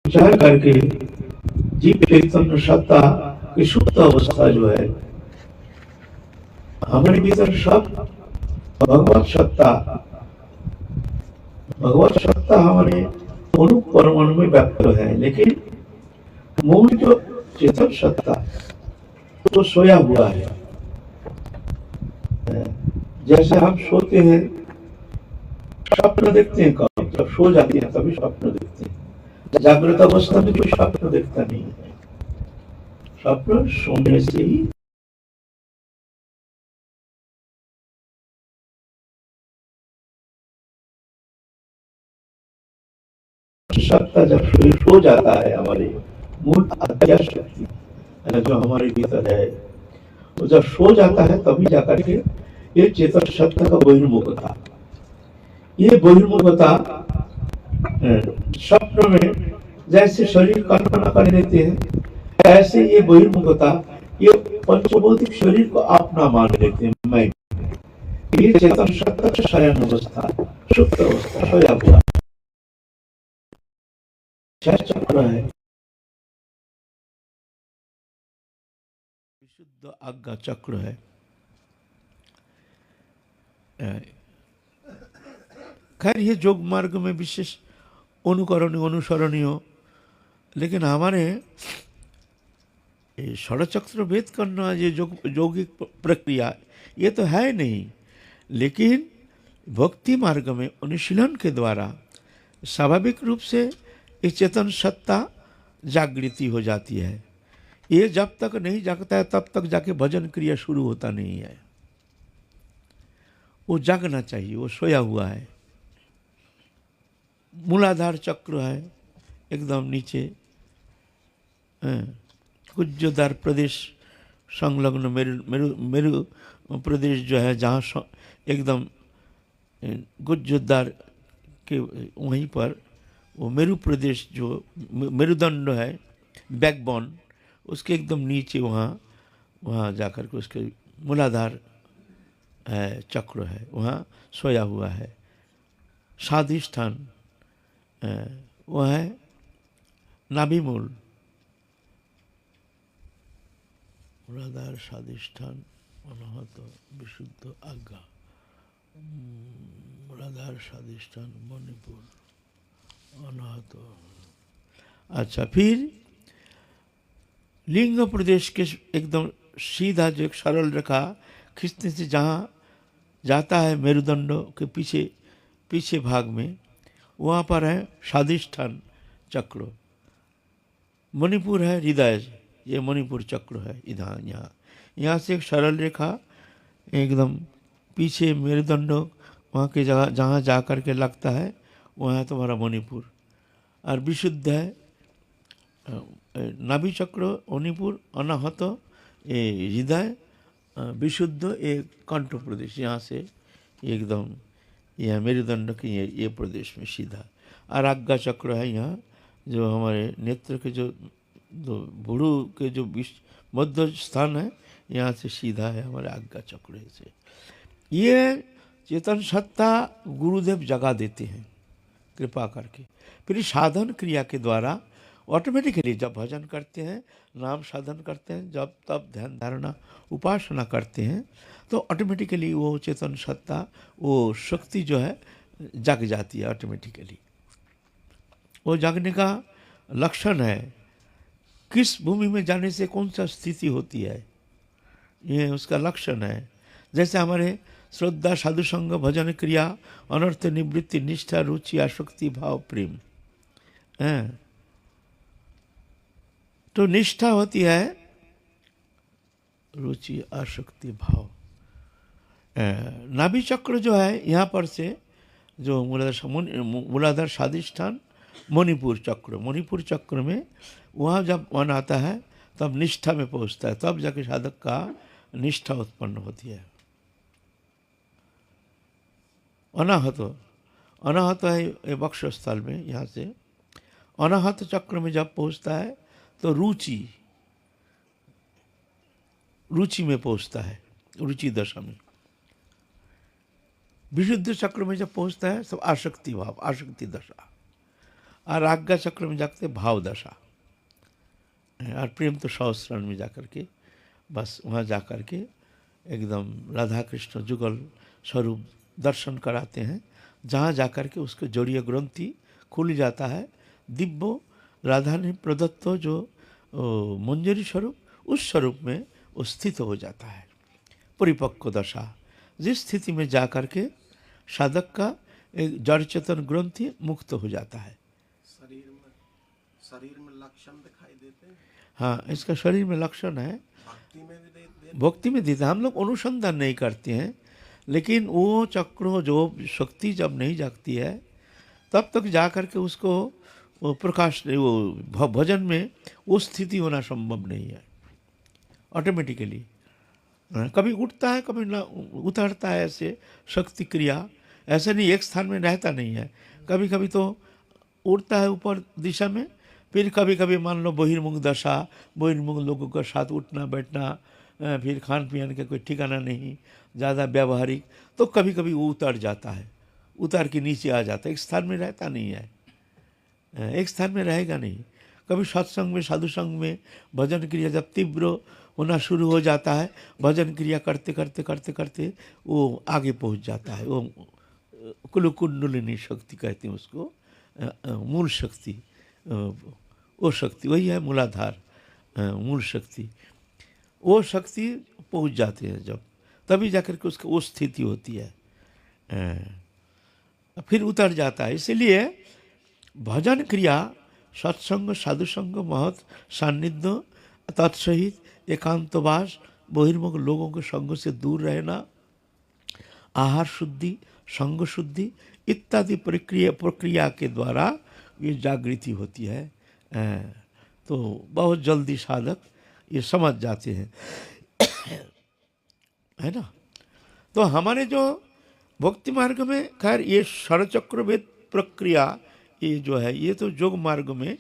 विचार करके जीव चैतन्य सत्ता की सुप्त अवस्था जो है हमारे भीतर सब भगवत सत्ता हमारे अणु परमाणु में व्याप्त है, लेकिन मूल जो चेतन सत्ता तो सोया हुआ है। जैसे हम सोते हैं, स्वप्न देखते हैं, कब जब सो जाते हैं तभी स्वप्न देखते हैं। जागृत अवस्था में कोई स्वप्न देखता नहीं है, स्वप्न सोने से ही सत्ता जब सो जाता है, हमारे मूल अध्यास शक्ति जो हमारे भीतर है वो जब सो जाता है तभी जाकर के ये चेतन सत्ता का बहिर्मुखता, ये बहिर्मुखता स्वप्न में जैसे शरीर कल्पना कर लेते हैं, ऐसे ये बहिर्मुखता ये पंचभौतिक शरीर को अपना मान लेते हैं। मैं ये चेतन सत्ता शयन अवस्था, सुप्त अवस्था, सोया हुआ चक्र है, विशुद्ध आज्ञा चक्र है। खैर ये योग मार्ग में विशेष अनुकरणीय अनुसरणीय, लेकिन हमारे षड़चक्र भेद करना ये योगिक प्रक्रिया ये तो है नहीं, लेकिन भक्ति मार्ग में अनुशीलन के द्वारा स्वाभाविक रूप से ये चेतन सत्ता जागृति हो जाती है। ये जब तक नहीं जागता है तब तक जाके भजन क्रिया शुरू होता नहीं है। वो जागना चाहिए, वो सोया हुआ है। मूलाधार चक्र है एकदम नीचे, गुज्जोदार प्रदेश संलग्न मेरु प्रदेश जो है, जहाँ एकदम गुज्जोदार के वहीं पर वो मेरु प्रदेश जो मेरुदंड है, बैकबोन, उसके एकदम नीचे वहाँ जाकर के उसके मूलाधार है, चक्र है, वहाँ सोया हुआ है। स्वाधिष्ठान वह है नाभिमूल, मूलाधार, स्वाधिष्ठान, अनाहत, विशुद्ध आज्ञा, मूलाधार, स्वाधिष्ठान, मणिपुर, अनाहत। अच्छा, फिर लिंग प्रदेश के एकदम सीधा जो एक सरल रेखा खींचने से जहाँ जाता है मेरुदंड के पीछे भाग में, वहाँ पर है स्वाधिष्ठान चक्र। मणिपुर है हृदय, ये मणिपुर चक्र है। इधर यहाँ से एक सरल रेखा एकदम पीछे मेरुदंड वहाँ के जगह जहाँ जा कर के लगता है, वहाँ तुम्हारा मणिपुर। और विशुद्ध है नाभि चक्र, मणिपुर, अनाहत, ये हृदय, विशुद्ध एक कंठ प्रदेश, यहाँ से एकदम यह मेरुदंड के ये प्रदेश में सीधा। और आज्ञा चक्र है यहाँ, जो हमारे नेत्र के जो भुरु के जो मध्य स्थान है, यहाँ से सीधा है हमारे आज्ञा चक्र से। ये चेतन सत्ता गुरुदेव जगा देते हैं कृपा करके। फिर साधन क्रिया के द्वारा ऑटोमेटिकली जब भजन करते हैं, नाम साधन करते हैं, जब तब ध्यान धारणा उपासना करते हैं, तो ऑटोमेटिकली वो चेतन सत्ता, वो शक्ति जो है जग जाती है ऑटोमेटिकली। वो जगने का लक्षण है, किस भूमि में जाने से कौन सा स्थिति होती है, ये उसका लक्षण है। जैसे हमारे श्रद्धा, साधु संग, भजन क्रिया, अनर्थ निवृत्ति, निष्ठा, रुचि, आसक्ति, भाव, प्रेम है। तो निष्ठा होती है रुचि, आसक्ति, भाव। नाभि चक्र जो है यहाँ पर से जो मूलाधार, स्वाधिष्ठान, मणिपुर चक्र में वहाँ जब मन आता है तब निष्ठा में पहुँचता है, तब जाके साधक का निष्ठा उत्पन्न होती है। अनाहत है वक्ष स्थल में, यहाँ से अनाहत चक्र में जब पहुँचता है तो रुचि में पहुँचता है, रुचि दशा में। विशुद्ध चक्र में जब पहुँचता है तो आसक्ति भाव, आसक्ति दशा। और आज्ञा चक्र में जाते भाव दशा, और प्रेम तो सहस्रण में जाकर के बस वहाँ जाकर के एकदम राधा कृष्ण जुगल स्वरूप दर्शन कराते हैं, जहाँ जाकर के उसके जोड़ीय ग्रंथि खुल जाता है। दिव्य राधा ने प्रदत्त जो मंजरी स्वरूप, उस स्वरूप में वो स्थित हो जाता है। परिपक्व दशा, जिस स्थिति में जाकर के साधक का एक जड़ चेतन ग्रंथि मुक्त हो जाता है। शरीर में लक्षण दिखाई देते हैं। हाँ, इसका शरीर में लक्षण है, भक्ति में भी भक्ति में देते। हम लोग अनुसंधान नहीं करते हैं, लेकिन वो चक्र जो शक्ति जब नहीं जागती है तब तक जा कर के उसको वो प्रकाश, वो भजन में वो स्थिति होना संभव नहीं है। ऑटोमेटिकली कभी उठता है, कभी ना उतरता है, ऐसे शक्ति क्रिया ऐसे नहीं, एक स्थान में रहता नहीं है। कभी कभी तो उड़ता है ऊपर दिशा में, फिर कभी कभी मान लो बहिर्मुख दशा, बहिर्मुख लोगों के साथ उठना बैठना, फिर खान पीन का कोई ठिकाना नहीं, ज़्यादा व्यावहारिक, तो कभी कभी वो उतर जाता है, उतर के नीचे आ जाता है। एक स्थान में रहता नहीं है, एक स्थान में रहेगा नहीं। कभी सत्संग में, साधु संग में भजन क्रिया जब तीव्र होना शुरू हो जाता है, भजन क्रिया करते करते करते करते वो आगे पहुंच जाता है। वो कुलकुंडलिनी शक्ति कहते हैं उसको, मूल शक्ति, वो शक्ति वही है मूलाधार, मूल शक्ति। वो शक्ति पहुंच जाते हैं जब, तभी जाकर के उसकी वो स्थिति होती है, फिर उतर जाता है। इसलिए भजन क्रिया, सत्संग, साधुसंग, महत सान्निध्य, तत्सहित एकांतवास, बहिर्मुख लोगों के संग से दूर रहना, आहार शुद्धि, संग शुद्धि इत्यादि प्रक्रिया के द्वारा ये जागृति होती है। तो बहुत जल्दी साधक ये समझ जाते हैं, है ना। तो हमारे जो भक्ति मार्ग में खैर ये षडचक्रवेद प्रक्रिया ये जो है, ये तो योग मार्ग में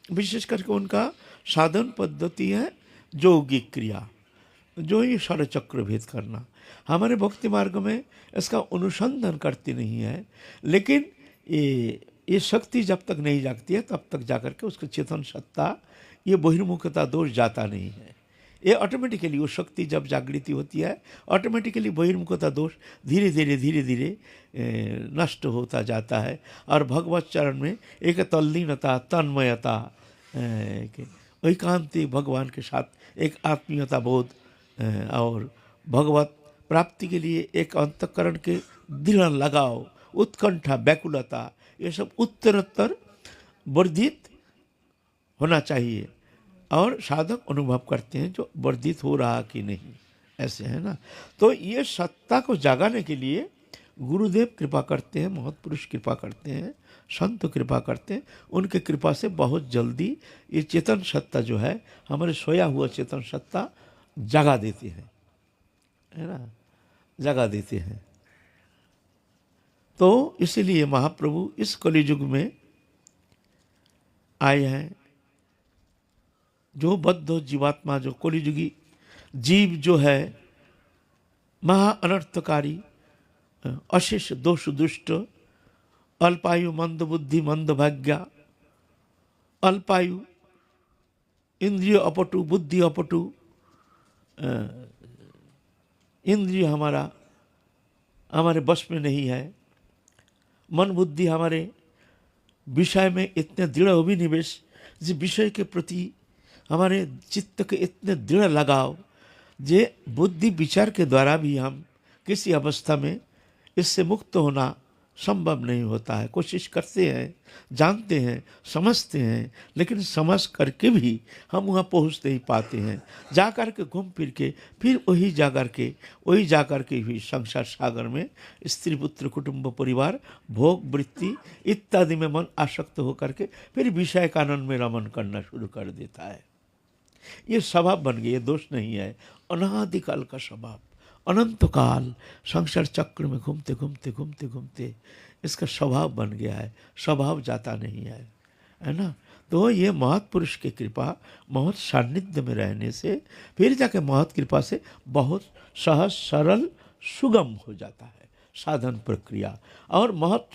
विशेष करके उनका साधन पद्धति है यौगिक क्रिया, जो ये षडचक्र भेद करना। हमारे भक्ति मार्ग में इसका अनुसंधान करती नहीं है, लेकिन ये शक्ति जब तक नहीं जागती है तब तक जाकर के उसका चेतन सत्ता, ये बहिर्मुखता दोष जाता नहीं है। ये ऑटोमेटिकली वो शक्ति जब जागृति होती है, ऑटोमेटिकली बहिर्मुखता दोष धीरे धीरे धीरे धीरे नष्ट होता जाता है, और भगवत चरण में एक तल्लीनता, तन्मयता, एकांति भगवान के साथ एक आत्मीयता बोध, और भगवत प्राप्ति के लिए एक अंतःकरण के दृढ़ लगाव, उत्कंठा, व्याकुलता, ये सब उत्तरोत्तर वर्धित होना चाहिए। और साधक अनुभव करते हैं जो वर्धित हो रहा कि नहीं, ऐसे है ना। तो ये सत्ता को जगाने के लिए गुरुदेव कृपा करते हैं, महत्पुरुष कृपा करते हैं, संत कृपा करते हैं। उनके कृपा से बहुत जल्दी ये चेतन सत्ता जो है, हमारे सोया हुआ चेतन सत्ता जगा देते हैं, है ना, जगा देते हैं। तो इसीलिए महाप्रभु इस कलियुग में आए हैं। जो बद्ध जीवात्मा, जो कलियुगी जीव जो है, महा अनर्थकारी, अशेष दोष दुष्ट, अल्पायु, मंद बुद्धि, मंद भाग्या, अल्पायु, इंद्रिय अपटु, बुद्धि अपटु, इंद्रिय हमारे बस में नहीं है, मन बुद्धि हमारे विषय में इतने दृढ़ अभिनिवेश, जिस विषय के प्रति हमारे चित्त के इतने दृढ़ लगाव, जे बुद्धि विचार के द्वारा भी हम किसी अवस्था में इससे मुक्त होना संभव नहीं होता है। कोशिश करते हैं, जानते हैं, समझते हैं, लेकिन समझ करके भी हम वहाँ पहुँच नहीं पाते हैं। जा कर के घूम फिर के फिर वही जा कर के भी संसार सागर में स्त्री पुत्र कुटुंब परिवार भोग वृत्ति इत्यादि में मन आसक्त होकर के फिर विषय कानन में रमन करना शुरू कर देता है। ये स्वभाव बन गई, ये दोष नहीं है, अनादिकाल का स्वभाव। अनंत काल संसार चक्र में घूमते घूमते घूमते घूमते इसका स्वभाव बन गया है, स्वभाव जाता नहीं है ना। तो ये महत पुरुष की कृपा, महत सान्निध्य में रहने से फिर जाके महत कृपा से बहुत सहज सरल सुगम हो जाता है साधन प्रक्रिया। और महत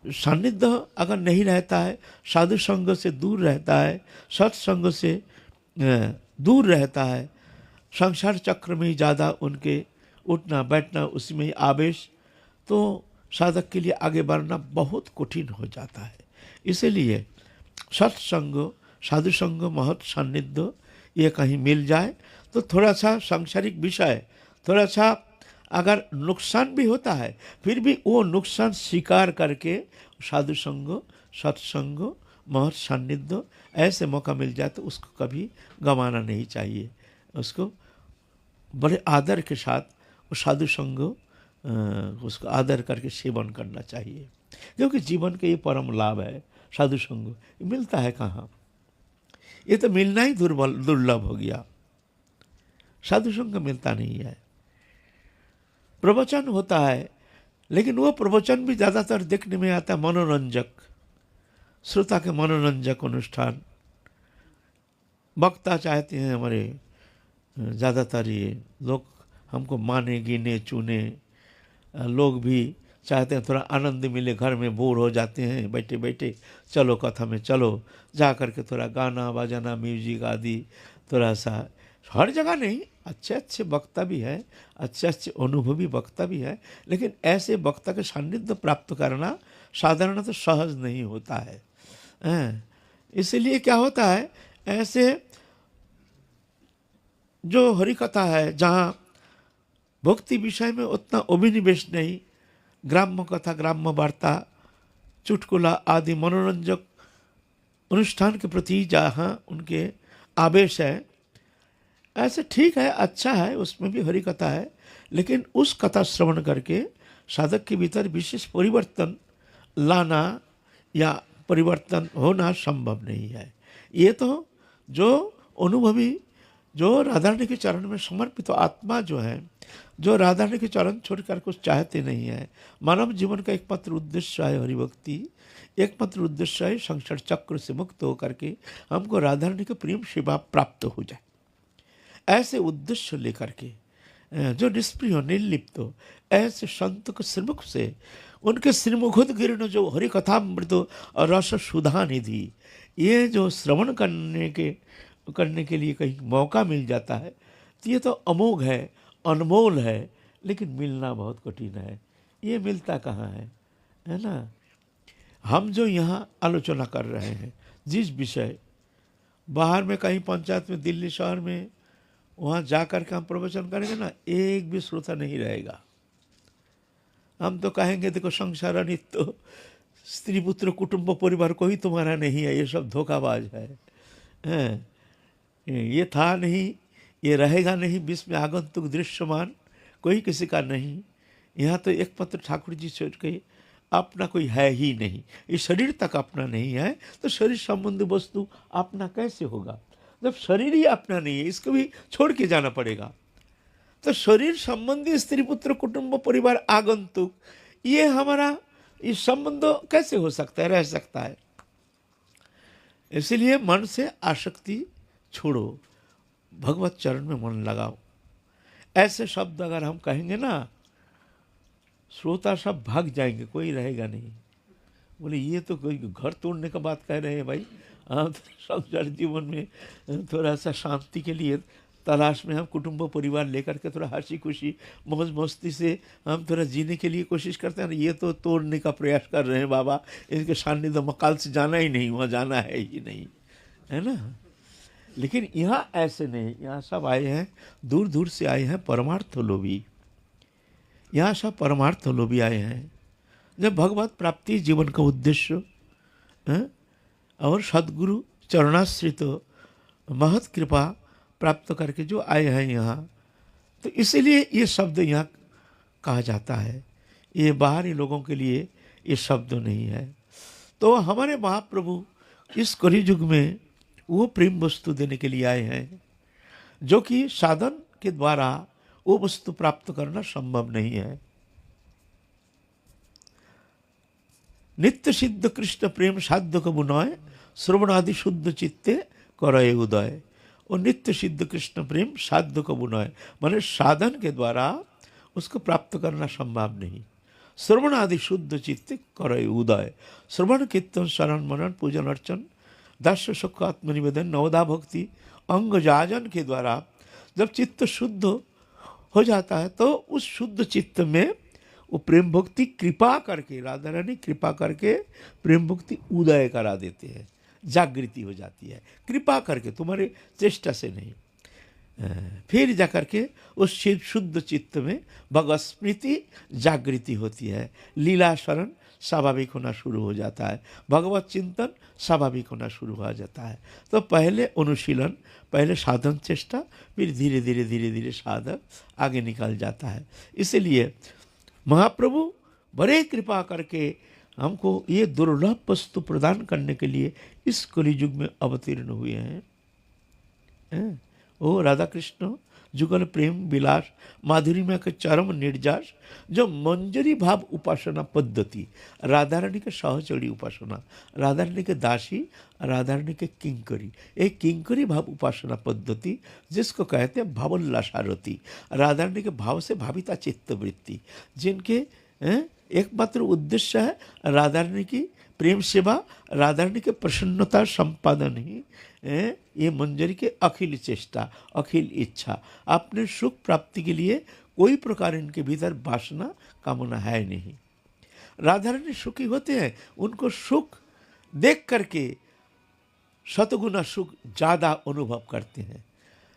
सानिध्य अगर नहीं रहता है, साधु संग से दूर रहता है, सत्संग से दूर रहता है, संसार चक्र में ही ज़्यादा उनके उठना बैठना, उसी में ही आवेश, तो साधक के लिए आगे बढ़ना बहुत कठिन हो जाता है। इसीलिए सत्संग, साधु संग, महत् सानिध्य ये कहीं मिल जाए तो थोड़ा सा सांसारिक विषय, थोड़ा सा अगर नुकसान भी होता है, फिर भी वो नुकसान स्वीकार करके साधु संग, सत्संग, महत् सानिध्य ऐसे मौका मिल जाए तो उसको कभी गंवाना नहीं चाहिए। उसको बड़े आदर के साथ वो साधु संग उसको आदर करके सेवन करना चाहिए, क्योंकि जीवन का ये परम लाभ है। साधु संग मिलता है कहाँ, ये तो मिलना ही दुर्लभ हो गया। साधु संग मिलता नहीं है। प्रवचन होता है, लेकिन वो प्रवचन भी ज़्यादातर देखने में आता है मनोरंजक, श्रोता के मनोरंजक अनुष्ठान। वक्ता चाहते हैं हमारे ज़्यादातर ये लोग हमको माने, गिने चुने, लोग भी चाहते हैं थोड़ा आनंद मिले, घर में बोर हो जाते हैं बैठे बैठे, चलो कथा में चलो, जा कर के थोड़ा गाना बजाना, म्यूजिक आदि, थोड़ा सा, हर जगह नहीं, अच्छे अच्छे वक्ता भी है, अच्छे अच्छे अनुभवी वक्ता भी है, लेकिन ऐसे वक्ता के सान्निध्य प्राप्त करना साधारणतः सहज नहीं होता है। इसलिए क्या होता है, ऐसे जो हरि कथा है जहाँ भक्ति विषय में उतना अभिनिवेश नहीं, ग्राम्य कथा, ग्राम्य वार्ता, चुटकुला आदि मनोरंजक अनुष्ठान के प्रति जहाँ उनके आवेश है, ऐसे ठीक है, अच्छा है, उसमें भी हरि कथा है, लेकिन उस कथा श्रवण करके साधक के भीतर विशेष परिवर्तन लाना या परिवर्तन होना संभव नहीं है। ये तो जो अनुभवी, जो राधा रानी के चरण में समर्पित आत्मा जो है, जो राधा रानी के चरण छोड़कर कुछ चाहते नहीं है, मानव जीवन का एकमात्र उद्देश्य है हरिभक्ति, एकमात्र उद्देश्य है संसार चक्र से मुक्त होकर के हमको राधा रानी के प्रेम सेवा प्राप्त हो जाए। ऐसे उद्देश्य लेकर के जो निष्प्रिय हो, निर्लिप्त हो, ऐसे संत के श्रीमुख से, उनके श्रीमुखोद्गीर्ण जो हरि कथामृत और रस सुधा निधि, ये जो श्रवण करने के लिए कहीं मौका मिल जाता है तो ये तो अमोघ है, अनमोल है, लेकिन मिलना बहुत कठिन है। ये मिलता कहाँ है ना। हम जो यहाँ आलोचना कर रहे हैं जिस विषय, बाहर में कहीं पंचायत में, दिल्ली शहर में, वहाँ जा कर के हम प्रवचन करेंगे ना, एक भी श्रोता नहीं रहेगा। हम तो कहेंगे देखो संसार अनित्य, स्त्री पुत्र कुटुंब परिवार कोई तुम्हारा नहीं है, ये सब धोखाबाज है, ये था नहीं, ये रहेगा नहीं, बीच में आगंतुक दृश्यमान कोई किसी का नहीं। यहाँ तो एकमात्र ठाकुर जी छोड़ के अपना कोई है ही नहीं। ये शरीर तक अपना नहीं है तो शरीर संबंधी वस्तु अपना कैसे होगा? जब शरीर ही अपना नहीं है, इसको भी छोड़ के जाना पड़ेगा। तो शरीर संबंधी स्त्री पुत्र कुटुंब परिवार आगंतुक, ये हमारा ये संबंध कैसे हो सकता है, रह सकता है? इसलिए मन से आसक्ति छोड़ो, भगवत चरण में मन लगाओ। ऐसे शब्द अगर हम कहेंगे ना, श्रोता सब भाग जाएंगे, कोई रहेगा नहीं। बोले ये तो कोई घर तोड़ने का बात कह रहे हैं भाई। हम संसार जीवन में थोड़ा सा शांति के लिए तलाश में हम कुटुंब परिवार लेकर के थोड़ा हंसी खुशी मौज मस्ती से हम थोड़ा जीने के लिए कोशिश करते हैं। ये तो तोड़ने का प्रयास कर रहे हैं बाबा, इनके सान्निध्य मकाल से जाना ही नहीं, वहाँ जाना है ही नहीं, है ना। लेकिन यहाँ ऐसे नहीं, यहाँ सब आए हैं, दूर दूर से आए हैं परमार्थ लोभी। यहाँ सब परमार्थ लोभी आए हैं, जब भगवत प्राप्ति जीवन का उद्देश्य है और सद्गुरु चरणाश्रित महत कृपा प्राप्त करके जो आए हैं यहाँ, तो इसीलिए ये शब्द यहाँ कहा जाता है। ये बाहरी लोगों के लिए ये शब्द नहीं है। तो हमारे महाप्रभु इस कलियुग में वो प्रेम वस्तु देने के लिए आए हैं जो कि साधन के द्वारा वो वस्तु प्राप्त करना संभव नहीं है। नित्य सिद्ध कृष्ण प्रेम साध्य को बुनय, श्रवण आदि शुद्ध चित्ते करय उदय। और नित्य सिद्ध कृष्ण प्रेम साध्य को बुनय, माने साधन के द्वारा उसको प्राप्त करना संभव नहीं। श्रवण आदि शुद्ध चित्त करे उदय। श्रवण कीर्तन शरण मनन पूजन अर्चन दास्य सुख आत्मनिवेदन नवदा भक्ति अंग जाजन के द्वारा जब चित्त शुद्ध हो जाता है तो उस शुद्ध चित्त में वो प्रेम भक्ति कृपा करके, राधा रानी कृपा करके प्रेम भक्ति उदय करा देते हैं, जागृति हो जाती है कृपा करके, तुम्हारे चेष्टा से नहीं। फिर जा करके उस शुद्ध चित्त में भगवत स्मृति जागृति होती है, लीला शरण स्वाभाविक होना शुरू हो जाता है, भगवत चिंतन स्वाभाविक होना शुरू हो जाता है। तो पहले अनुशीलन, पहले साधन चेष्टा, फिर धीरे धीरे धीरे धीरे साधक आगे निकल जाता है। इसलिए महाप्रभु बड़े कृपा करके हमको ये दुर्लभ वस्तु प्रदान करने के लिए इस कलियुग में अवतीर्ण हुए हैं। ओ राधा कृष्ण जुगल प्रेम विलास माधुरिमा के चरम निर्जास, जो मंजरी भाव उपासना पद्धति, राधा रानी के सहचरी उपासना, राधा रानी के दासी, राधा रानी के किंकरी, एक किंकरी भाव उपासना पद्धति जिसको कहते हैं भावोल्लासारती, राधा रानी के भाव से भाविता चित्तवृत्ति, जिनके एकमात्र उद्देश्य है राधा रानी की प्रेम सेवा, राधा रानी के प्रसन्नता संपादन ही ये मंजरी के अखिल चेष्टा, अखिल इच्छा। अपने सुख प्राप्ति के लिए कोई प्रकार इनके भीतर वासना कामना है नहीं। राधा रानी सुखी होते हैं, उनको सुख देख करके शतगुना सुख ज़्यादा अनुभव करते हैं।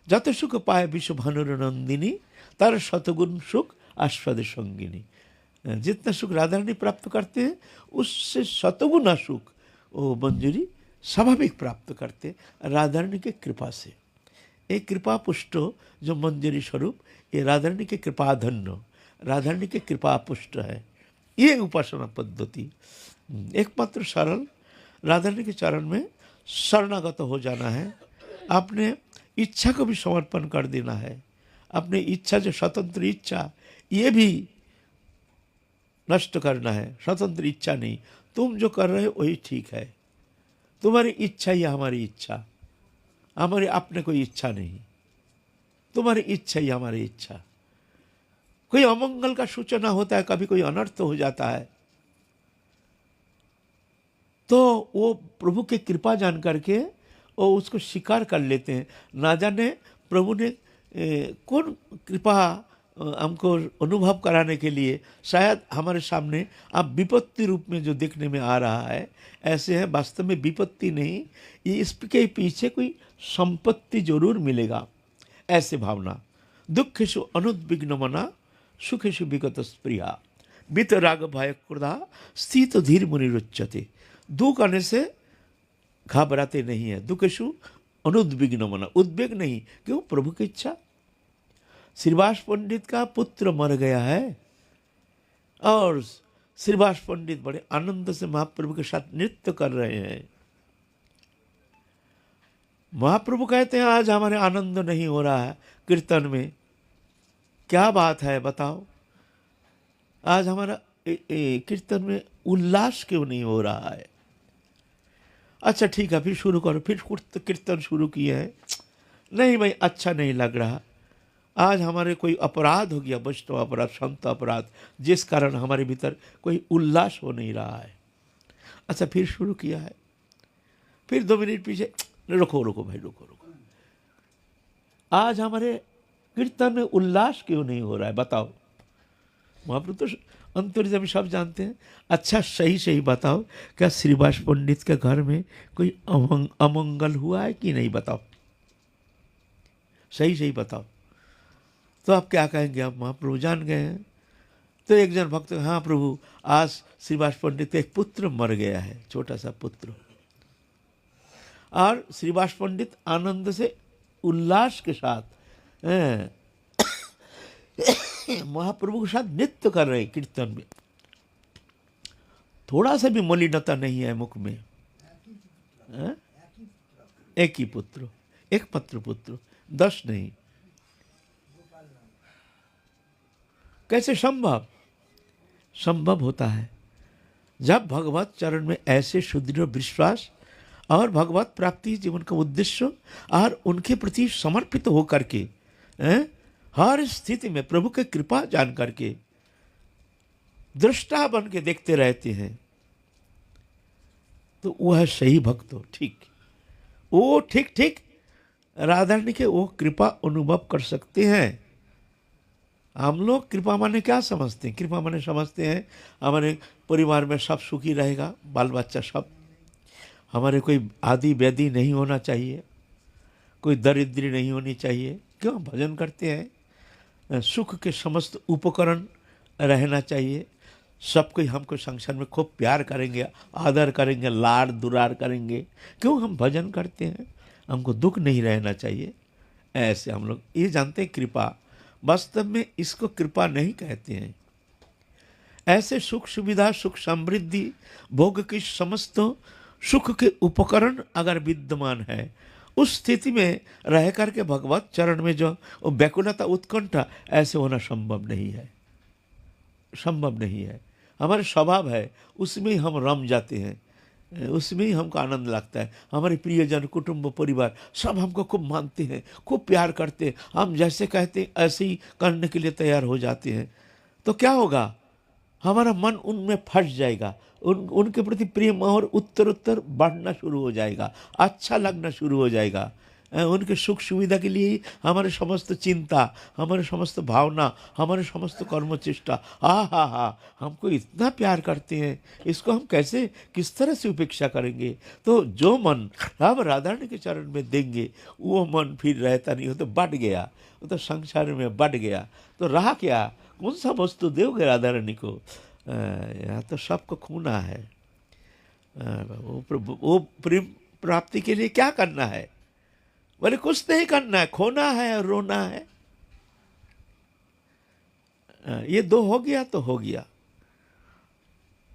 जत सुख पाए विश्व भानुर नंदिनी तार शतगुण सुख आस्वाद संगिनी। जितना सुख राधा रानी प्राप्त करते हैं उससे शतगुना सुख वो मंजरी स्वाभाविक प्राप्त करते राधा रानी के कृपा से। एक कृपा पुष्ट जो मंजरी स्वरूप, ये राधा रानी के कृपा धन्य, राधा रानी के कृपा पुष्ट है। ये उपासना पद्धति एकमात्र सरल, राधा रानी के चरण में शरणागत हो जाना है, अपने इच्छा को भी समर्पण कर देना है। अपने इच्छा जो स्वतंत्र इच्छा ये भी नष्ट करना है, स्वतंत्र इच्छा नहीं। तुम जो कर रहे हो वही ठीक है, तुम्हारी इच्छा ही हमारी इच्छा, हमारी अपने कोई इच्छा नहीं, तुम्हारी इच्छा ही हमारी इच्छा। कोई अमंगल का सूचना होता है, कभी कोई अनर्थ हो जाता है, तो वो प्रभु की कृपा जान करके वो उसको स्वीकार कर लेते हैं। ना जाने प्रभु ने कौन कृपा हमको अनुभव कराने के लिए, शायद हमारे सामने अब विपत्ति रूप में जो देखने में आ रहा है, ऐसे है वास्तव में विपत्ति नहीं, ये इसके पीछे कोई संपत्ति जरूर मिलेगा, ऐसे भावना। दुखेशु अनुद्विग्न मना सुखेशु विगत स्प्रिया वित राग भय क्रोधा स्थित धीर मुनिरुच्यते। दुख आने से घबराते नहीं है, दुखेशु अनुद्विग्न मना, उद्वेग नहीं, क्यों? प्रभु की इच्छा। श्रीवास पंडित का पुत्र मर गया है और श्रीवास पंडित बड़े आनंद से महाप्रभु के साथ नृत्य कर रहे हैं। महाप्रभु कहते हैं आज हमारे आनंद नहीं हो रहा है कीर्तन में, क्या बात है बताओ, आज हमारा कीर्तन में उल्लास क्यों नहीं हो रहा है? अच्छा ठीक है, फिर शुरू करो। फिर कीर्तन शुरू किए हैं, नहीं भाई अच्छा नहीं लग रहा, आज हमारे कोई अपराध हो गया, वैष्णव अपराध, संत अपराध, जिस कारण हमारे भीतर कोई उल्लास हो नहीं रहा है। अच्छा फिर शुरू किया है, फिर 2 मिनट पीछे, रुको रुको भाई रुको रुको, आज हमारे कीर्तन में उल्लास क्यों नहीं हो रहा है बताओ? महाप्रभु तो अंतर्यामी सब जानते हैं। अच्छा सही सही बताओ, क्या श्रीवास पंडित के घर में कोई अमंगल हुआ है कि नहीं? बताओ, सही सही बताओ। तो आप क्या कहेंगे? आप महाप्रभु जान गए हैं। तो एक जन भक्त, हाँ प्रभु आज श्रीवास पंडित का एक पुत्र मर गया है, छोटा सा पुत्र, और श्रीवास पंडित आनंद से उल्लास के साथ महाप्रभु के साथ नृत्य कर रहे कीर्तन में, थोड़ा सा भी मलिनता नहीं है मुख में। एक ही पुत्र, एकमात्र पुत्र, 10 नहीं। कैसे संभव? संभव होता है जब भगवत चरण में ऐसे सुदृढ़ विश्वास और भगवत प्राप्ति जीवन का उद्देश्य और उनके प्रति समर्पित होकर के हर स्थिति में प्रभु की कृपा जान करके दृष्टा बन के देखते रहते हैं, तो वो है सही भक्त। ठीक, वो ठीक ठीक राधा रानी के वो कृपा अनुभव कर सकते हैं। हम लोग कृपा माने क्या समझते हैं? कृपा माने समझते हैं हमारे परिवार में सब सुखी रहेगा, बाल बच्चा सब, हमारे कोई आदि व्याधि नहीं होना चाहिए, कोई दरिद्री नहीं होनी चाहिए। क्यों? भजन करते हैं, सुख के समस्त उपकरण रहना चाहिए। सब कोई हमको संसार में खूब प्यार करेंगे, आदर करेंगे, लाड़ दुरार करेंगे। क्यों? हम भजन करते हैं, हमको दुख नहीं रहना चाहिए। ऐसे हम लोग ये जानते हैं कृपा। वास्तव में इसको कृपा नहीं कहते हैं। ऐसे सुख सुविधा, सुख समृद्धि, भोग की समस्त सुख के उपकरण अगर विद्यमान है, उस स्थिति में रह करके भगवत चरण में जो वो व्याकुलता, उत्कंठा, ऐसे होना संभव नहीं है, संभव नहीं है। हमारे स्वभाव है, उसमें ही हम रम जाते हैं, उसमें ही हमको आनंद लगता है। हमारे प्रियजन, कुटुंब, परिवार सब हमको खूब मानते हैं, खूब प्यार करते हैं। हम जैसे कहते हैं ऐसे ही करने के लिए तैयार हो जाते हैं। तो क्या होगा? हमारा मन उनमें फंस जाएगा, उनके प्रति प्रेम और उत्तर उत्तर बढ़ना शुरू हो जाएगा, अच्छा लगना शुरू हो जाएगा। उनके सुख सुविधा के लिए ही हमारे समस्त चिंता, हमारे समस्त भावना, हमारे समस्त कर्मचेष्टा, हा हमको इतना प्यार करते हैं, इसको हम कैसे, किस तरह से उपेक्षा करेंगे? तो जो मन हम राधा रानी के चरण में देंगे, वो मन फिर रहता नहीं, हो तो बढ़ गया, वो तो संसार में बढ़ गया। तो रहा क्या? कौन सा वस्तु दोगे राधा रानी को? यहाँ तो सबको खोना है। वो प्रेम प्राप्ति के लिए क्या करना है? बोले कुछ नहीं करना है, खोना है और रोना है। ये दो हो गया तो हो गया।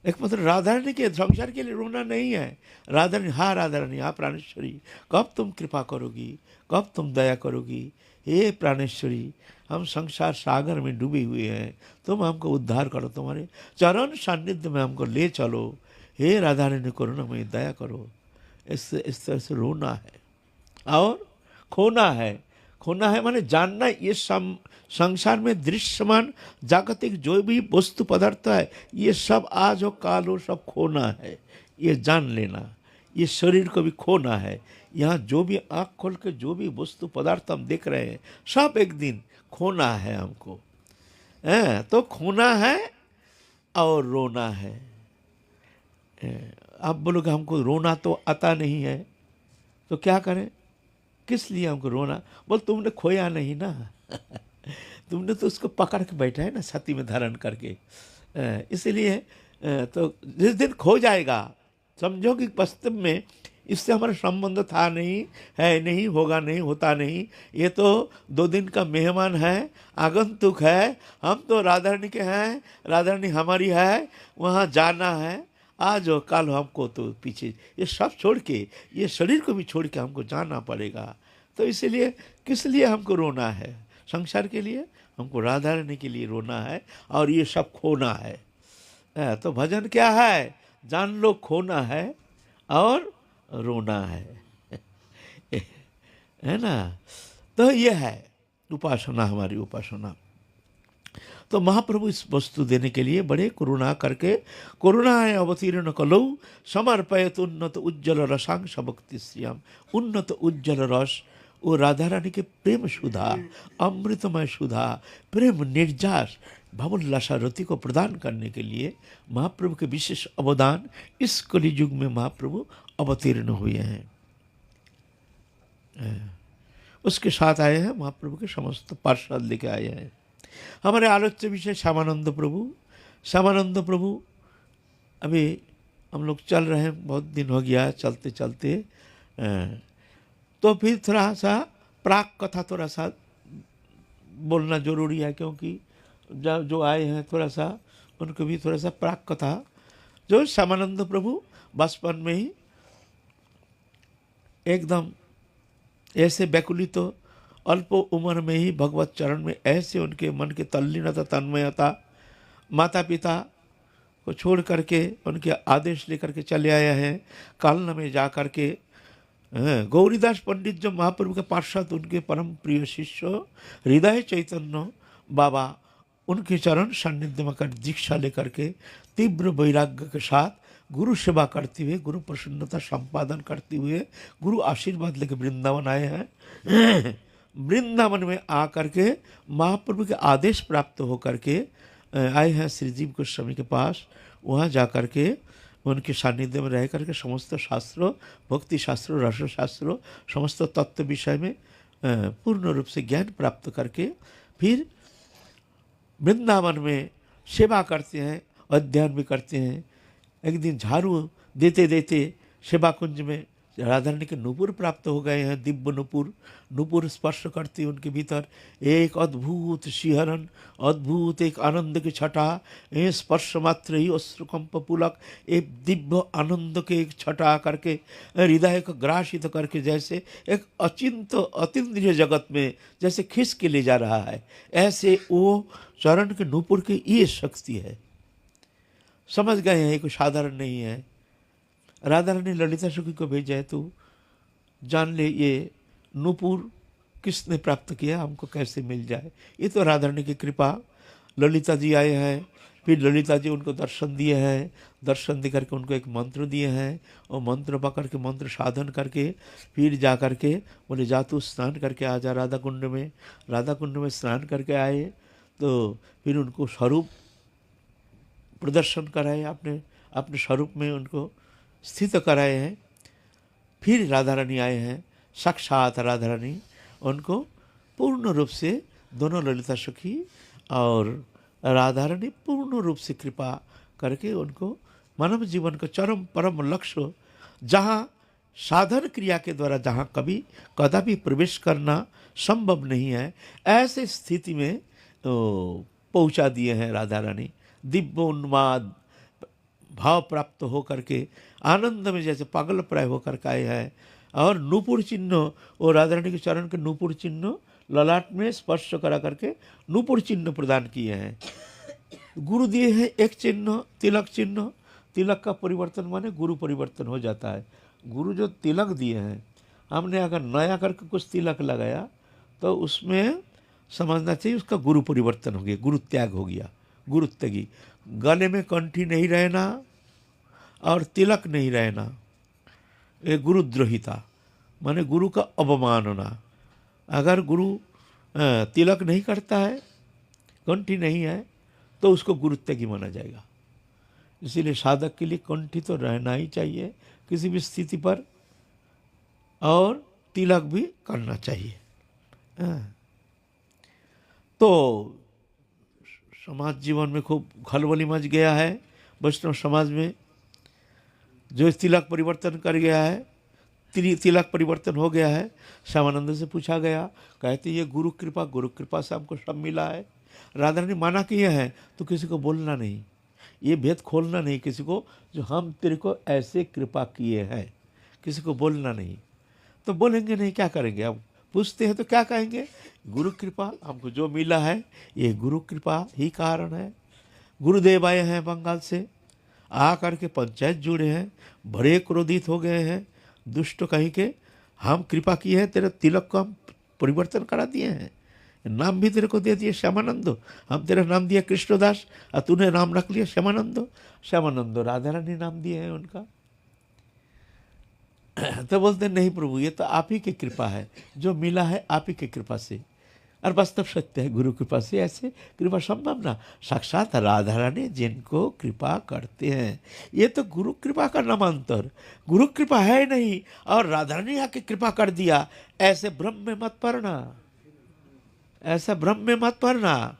एक मतलब राधा रानी के संसार के लिए रोना नहीं है। राधा रानी, हाँ राधा रानी, हाँ प्राणेश्वरी, कब तुम कृपा करोगी, कब तुम दया करोगी? हे प्राणेश्वरी, हम संसार सागर में डूबे हुए हैं, तुम हमको उद्धार करो, तुम्हारे चरण सान्निध्य में हमको ले चलो। हे राधा रानी, करुणामयी, दया करो। इस तरह से रोना है और खोना है। खोना है माने जानना। ये संसार में दृश्यमान जागतिक जो भी वस्तु पदार्थ है, ये सब आज हो काल हो, सब खोना है, ये जान लेना। ये शरीर को भी खोना है। यहाँ जो भी आँख खोल के जो भी वस्तु पदार्थ हम देख रहे हैं, सब एक दिन खोना है हमको। तो खोना है और रोना है। आप बोलोगे हमको रोना तो आता नहीं है, तो क्या करें? किस लिए हमको रोना? बोल तुमने खोया नहीं ना तुमने तो उसको पकड़ के बैठा है ना, छाती में धारण करके। इसलिए तो जिस दिन खो जाएगा, समझो कि वास्तव में इससे हमारा संबंध था नहीं, है नहीं, होगा नहीं, होता नहीं। ये तो 2 दिन का मेहमान है, आगंतुक है। हम तो राधा रानी के हैं, राधा रानी हमारी है, वहाँ जाना है। आज हो कल हमको तो पीछे ये सब छोड़ के, ये शरीर को भी छोड़ के हमको जाना पड़ेगा। तो इसलिए किस लिए हमको रोना है? संसार के लिए, हमको राधा रानी के लिए रोना है और ये सब खोना है। तो भजन क्या है? जान लो खोना है और रोना है है ना? तो ये है उपासना, हमारी उपासना। तो महाप्रभु इस वस्तु देने के लिए बड़े करुणा करके, करुणाय अवतीर्ण कलौ समर्पयत उन्नत उज्ज्वल रसांश भक्ति श्रियम। उन्नत उज्ज्वल रस, वो राधा रानी के प्रेम सुधा, अमृतमय सुधा, प्रेम निर्जास भवोल्लासा रति को प्रदान करने के लिए महाप्रभु के विशेष अवदान इस कलियुग में महाप्रभु अवतीर्ण हुए हैं। उसके साथ आए हैं महाप्रभु के समस्त पार्षद लेके आए हैं। हमारे आलोच्य विषय श्यामानंद प्रभु। श्यामानंद प्रभु अभी हम लोग चल रहे हैं, बहुत दिन हो गया चलते चलते। तो फिर थोड़ा सा प्राक कथा थोड़ा सा बोलना जरूरी है, क्योंकि जो आए हैं थोड़ा सा उनको भी थोड़ा सा प्राक कथा। जो श्यामानंद प्रभु बचपन में ही एकदम ऐसे व्याकुलित, तो अल्प उम्र में ही भगवत चरण में ऐसे उनके मन की तल्लीनता, तन्मयता, माता पिता को छोड़ करके उनके आदेश लेकर के चले आए हैं। कालना में जा कर के गौरीदास पंडित जो महाप्रभु के पार्षद, उनके परम प्रिय शिष्य हृदय चैतन्य बाबा, उनके चरण सान्निध्य में कर दीक्षा लेकर के तीव्र वैराग्य के साथ गुरु सेवा करते हुए, गुरु प्रसन्नता संपादन करते हुए, गुरु आशीर्वाद लेके वृंदावन आए हैं। वृंदावन में आकर के महाप्रभु के आदेश प्राप्त होकर के आए हैं श्री जीव गोस्वामी के पास। वहाँ जा कर के उनके सानिध्य में रह करके समस्त शास्त्रों, भक्ति शास्त्रों, रस शास्त्रों, समस्त तत्व विषय में पूर्ण रूप से ज्ञान प्राप्त करके फिर वृंदावन में सेवा करते हैं, अध्ययन भी करते हैं। एक दिन झाड़ू देते देते सेवा कुंज में राधा रानी के नूपुर प्राप्त हो गए हैं, दिव्य नूपुर। नूपुर स्पर्श करती उनके भीतर एक अद्भुत शिहरण, अद्भुत एक आनंद की छटा, स्पर्श मात्र ही अश्रुकंप पुलक, एक दिव्य आनंद के एक छटा करके हृदय को ग्रासित करके जैसे एक अचिंत अतीन्द्रिय जगत में जैसे खींच के ले जा रहा है, ऐसे वो चरण के नूपुर की ये शक्ति है। समझ गए हैं, कोई साधारण नहीं है। राधा रानी ललिता सखी को भेजा है, तू जान ले ये नूपुर किसने प्राप्त किया, हमको कैसे मिल जाए। ये तो राधा रानी की कृपा। ललिता जी आए हैं, फिर ललिता जी उनको दर्शन दिए हैं, दर्शन दे करके उनको एक मंत्र दिए हैं, और मंत्र पकड़ के मंत्र साधन करके फिर जा कर के बोले जा तू स्नान करके आ जा राधा कुंड में। राधा कुंड में स्नान करके आए तो फिर उनको स्वरूप प्रदर्शन कराए, अपने स्वरूप में उनको स्थित कराए हैं। फिर राधा रानी आए हैं, साक्षात राधा रानी उनको पूर्ण रूप से, दोनों ललिता सखी और राधा रानी पूर्ण रूप से कृपा करके उनको मानव जीवन का चरम परम लक्ष्य, जहाँ साधन क्रिया के द्वारा जहाँ कभी कदापि प्रवेश करना संभव नहीं है, ऐसे स्थिति में पहुँचा दिए हैं राधा रानी। दिव्य उन्माद भाव प्राप्त हो करके आनंद में जैसे पागल प्राय होकर के आए हैं। और नूपुर चिन्ह, वो राधा रानी के चरण के नूपुर चिन्ह ललाट में स्पर्श करा करके नूपुर चिन्ह प्रदान किए हैं। गुरु दिए हैं एक चिन्ह, तिलक चिन्ह। तिलक का परिवर्तन माने गुरु परिवर्तन हो जाता है। गुरु जो तिलक दिए हैं, हमने अगर नया करके कुछ तिलक लगाया तो उसमें समझना चाहिए उसका गुरु परिवर्तन हो गया, गुरु त्याग हो गया, गुरु त्यागी। गले में कंठी नहीं रहना और तिलक नहीं रहना, ये गुरुद्रोहिता माने गुरु का अवमानना। अगर गुरु तिलक नहीं करता है, कंठी नहीं है, तो उसको गुरु त्यागी माना जाएगा। इसीलिए साधक के लिए कंठी तो रहना ही चाहिए किसी भी स्थिति पर, और तिलक भी करना चाहिए। तो समाज जीवन में खूब खलबली मच गया है वैष्णव समाज में। जो तिलक परिवर्तन कर गया है, तिलक परिवर्तन हो गया है। श्यामानंद से पूछा गया, कहते ये गुरु कृपा से हमको सब मिला है। राधा रानी माना किए हैं तो किसी को बोलना नहीं, ये भेद खोलना नहीं किसी को, जो हम तेरे को ऐसे कृपा किए हैं, किसी को बोलना नहीं। तो बोलेंगे नहीं, क्या करेंगे। अब पूछते हैं तो क्या कहेंगे, गुरु कृपा हमको जो मिला है ये गुरु कृपा ही कारण है। गुरुदेव आए हैं बंगाल से, आ करके पंचायत जुड़े हैं, बड़े क्रोधित हो गए हैं, दुष्ट कहीं के। हम कृपा किए हैं, तेरे तिलक को हम परिवर्तन करा दिए हैं, नाम भी तेरे को दे दिए श्यामानंद। हम तेरा नाम दिया कृष्णदास और तूने नाम रख लिया श्यामानंद। श्यामानंद राधा रानी नाम दिए हैं उनका। तो बोलते नहीं प्रभु, ये तो आप ही की कृपा है, जो मिला है आप ही की कृपा से। और वास्तव सत्य है, गुरु कृपा से ऐसे कृपा संभव ना। साक्षात राधा रानी जिनको कृपा करते हैं, ये तो गुरु कृपा का नामांतर। गुरु कृपा है नहीं और राधा रानी आके कृपा कर दिया, ऐसे भ्रम में मत पड़ना, ऐसा भ्रम में मत पड़ना।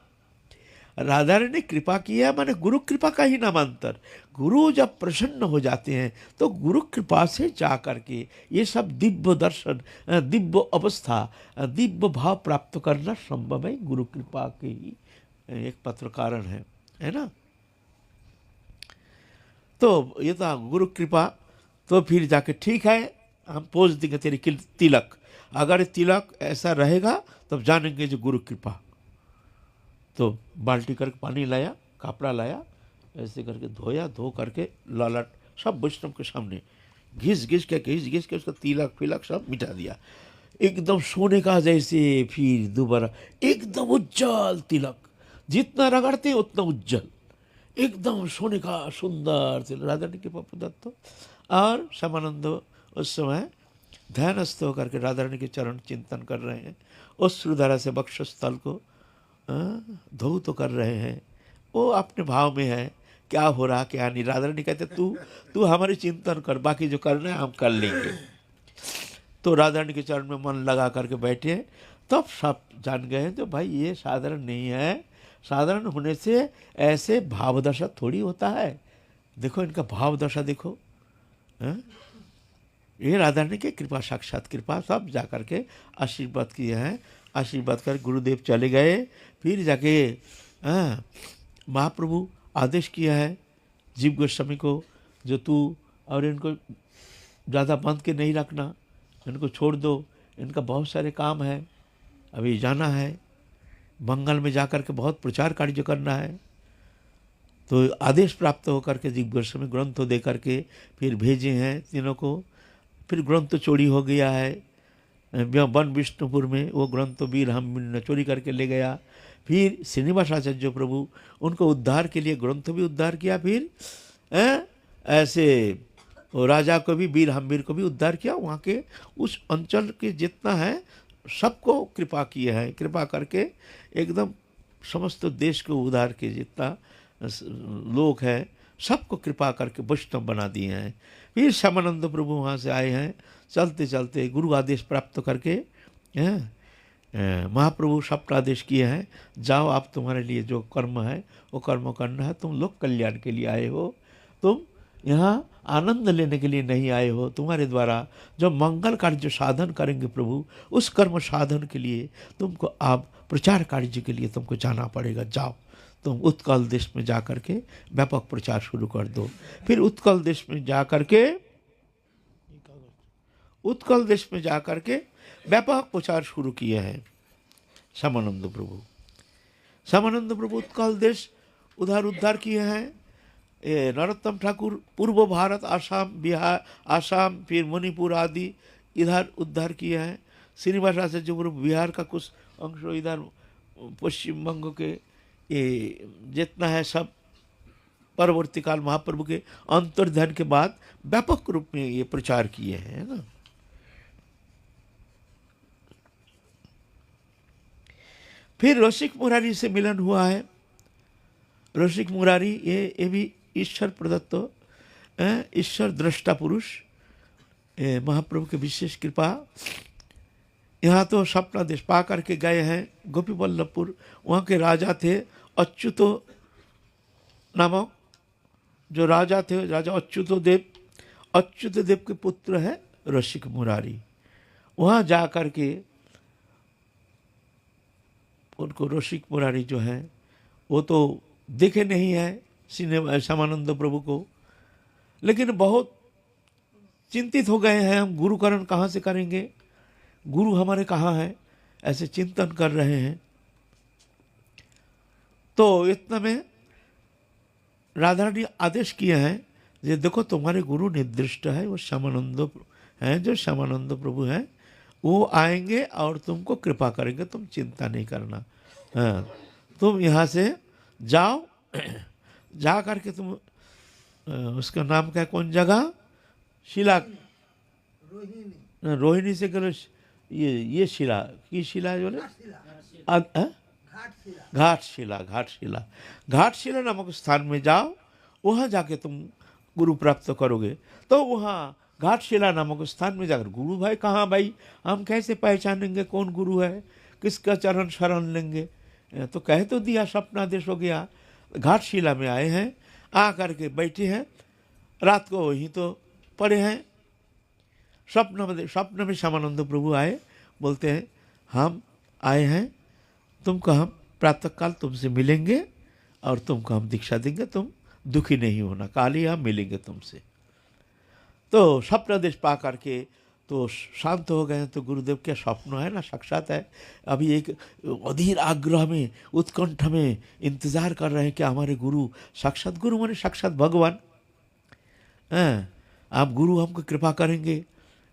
राधा रानी ने कृपा किया माने गुरु कृपा का ही नामांतर। गुरु जब प्रसन्न हो जाते हैं तो गुरु कृपा से जा करके ये सब दिव्य दर्शन, दिव्य अवस्था, दिव्य भाव प्राप्त करना संभव है। गुरु कृपा के ही एक पत्र कारण है ना। तो ये तो गुरु कृपा। तो फिर जाके ठीक है, हम पोज देंगे तेरी तिलक। अगर तिलक ऐसा रहेगा तब जानेंगे जो गुरु कृपा। तो बाल्टी करके पानी लाया, कपड़ा लाया, ऐसे करके धोया, धो करके लालट सब वैष्णव के सामने घिस घिस के उसका तिलक फिलक सब मिटा दिया, एकदम सोने का जैसे। फिर दोबारा एकदम उज्जवल तिलक, जितना रगड़ते उतना उज्जवल, एकदम सोने का सुंदर तिलक, राधा रानी के पप्पू दत्त। और श्यामानंद उस समय ध्यानस्थ होकर के राधा रानी के चरण चिंतन कर रहे हैं, अश्रुधारा से वक्षस्थल को धौत कर रहे हैं। वो अपने भाव में है, क्या हो रहा क्या नहीं। राधा रानी कहते तू हमारे चिंतन कर, बाकी जो करना है हम कर लेंगे। तो राधा रानी के चरण में मन लगा करके बैठे, तब सब जान गए हैं तो भाई ये साधारण नहीं है, साधारण होने से ऐसे भावदशा थोड़ी होता है। देखो इनका भावदशा देखो, ये राधा रानी की कृपा, साक्षात कृपा। सब जा करके आशीर्वाद किए हैं, आशीर्वाद कर गुरुदेव चले गए। फिर जाके महाप्रभु आदेश किया है जीव गोस्वामी को, जो तू और इनको ज़्यादा बंद के नहीं रखना, इनको छोड़ दो, इनका बहुत सारे काम है, अभी जाना है बंगाल में जाकर के बहुत प्रचार कार्य करना है। तो आदेश प्राप्त होकर के जीव गोस्वामी ग्रंथ दे करके फिर भेजे हैं तीनों को। फिर ग्रंथ चोरी हो गया है वन विष्णुपुर में, वो ग्रंथ वीर हम ने चोरी करके ले गया। फिर श्रीनिवास आचार्य प्रभु उनको उद्धार के लिए ग्रंथ भी उद्धार किया। फिर ऐसे राजा को भी, वीर हमवीर को भी उद्धार किया। वहाँ के उस अंचल के जितना है सबको कृपा किए हैं, कृपा करके एकदम समस्त देश को उद्धार के जितना लोग हैं सबको कृपा करके वैष्णव बना दिए हैं। फिर श्यामानंद प्रभु वहाँ से आए हैं, चलते चलते गुरु आदेश प्राप्त करके महाप्रभु सबका आदेश किए हैं, जाओ आप तुम्हारे लिए जो कर्म है वो कर्म करना है, तुम लोक कल्याण के लिए आए हो, तुम यहाँ आनंद लेने के लिए नहीं आए हो। तुम्हारे द्वारा जो मंगल कार्य साधन करेंगे प्रभु, उस कर्म साधन के लिए तुमको आप प्रचार कार्य के लिए तुमको जाना पड़ेगा। जाओ तुम उत्कल देश में जा कर के व्यापक प्रचार शुरू कर दो। फिर उत्कल देश में जा कर के व्यापक प्रचार शुरू किए हैं श्यामानंद प्रभु। श्यामानंद प्रभु उत्कल देश उद्धार किए हैं। नरोत्तम ठाकुर पूर्व भारत, आसाम, बिहार, आसाम, फिर मणिपुर आदि इधर उद्धार किए हैं। श्रीनिवास आचार्य प्रभु बिहार का कुछ अंश, इधर पश्चिम बंग के ये जितना है सब परवर्ती काल महाप्रभु के अंतर्ध्यान के बाद व्यापक रूप में ये प्रचार किए हैं ना। फिर रसिक मुरारी से मिलन हुआ है। रसिक मुरारी ये भी ईश्वर प्रदत्त, ईश्वर दृष्टा पुरुष, महाप्रभु के विशेष कृपा। यहाँ तो सपना देश पा करके गए हैं गोपी वल्लभपुर। वहाँ के राजा थे अच्युतो नामक, जो राजा थे, राजा अच्युतो देव के पुत्र है रसिक मुरारी। वहाँ जा कर के उनको रसिक मुरारी जो है वो तो देखे नहीं है श्यामानंद प्रभु को, लेकिन बहुत चिंतित हो गए हैं, हम गुरुकरण कहाँ से करेंगे, गुरु हमारे कहाँ हैं, ऐसे चिंतन कर रहे हैं। तो इतना में राधा रानी आदेश किए हैं कि देखो तुम्हारे गुरु निर्दिष्ट है, वो श्यामानंद हैं, जो श्यामानंद प्रभु हैं, वो आएंगे और तुमको कृपा करेंगे, तुम चिंता नहीं करना। हाँ, तुम यहाँ से जाओ, जा करके तुम उसका नाम क्या, कौन जगह, शिला, रोहिणी से करो, ये शिला की शिला है बोले, घाटशिला नामक स्थान में जाओ, वहाँ जाके तुम गुरु प्राप्त करोगे। तो वहाँ घाटशिला नामक स्थान में जाकर, गुरु भाई कहाँ भाई, हम कैसे पहचानेंगे कौन गुरु है, किसका चरण शरण लेंगे। तो कह तो दिया, सपनादेश हो गया। घाटशिला में आए हैं, आ करके बैठे हैं, रात को वहीं तो पड़े हैं। स्वप्न में श्यामानंद प्रभु आए, बोलते हैं हम आए हैं, तुमको हम प्रातःकाल तुमसे मिलेंगे और तुमको हम दीक्षा देंगे, तुम दुखी नहीं होना, काल ही हम मिलेंगे तुमसे। तो स्वप्नादेश पा करके तो शांत हो गए। तो गुरुदेव क्या स्वप्न है ना, साक्षात है। अभी एक अधीर आग्रह में, उत्कंठ में इंतजार कर रहे हैं कि हमारे गुरु साक्षात, गुरु माने साक्षात भगवान, आप गुरु हमको कृपा करेंगे,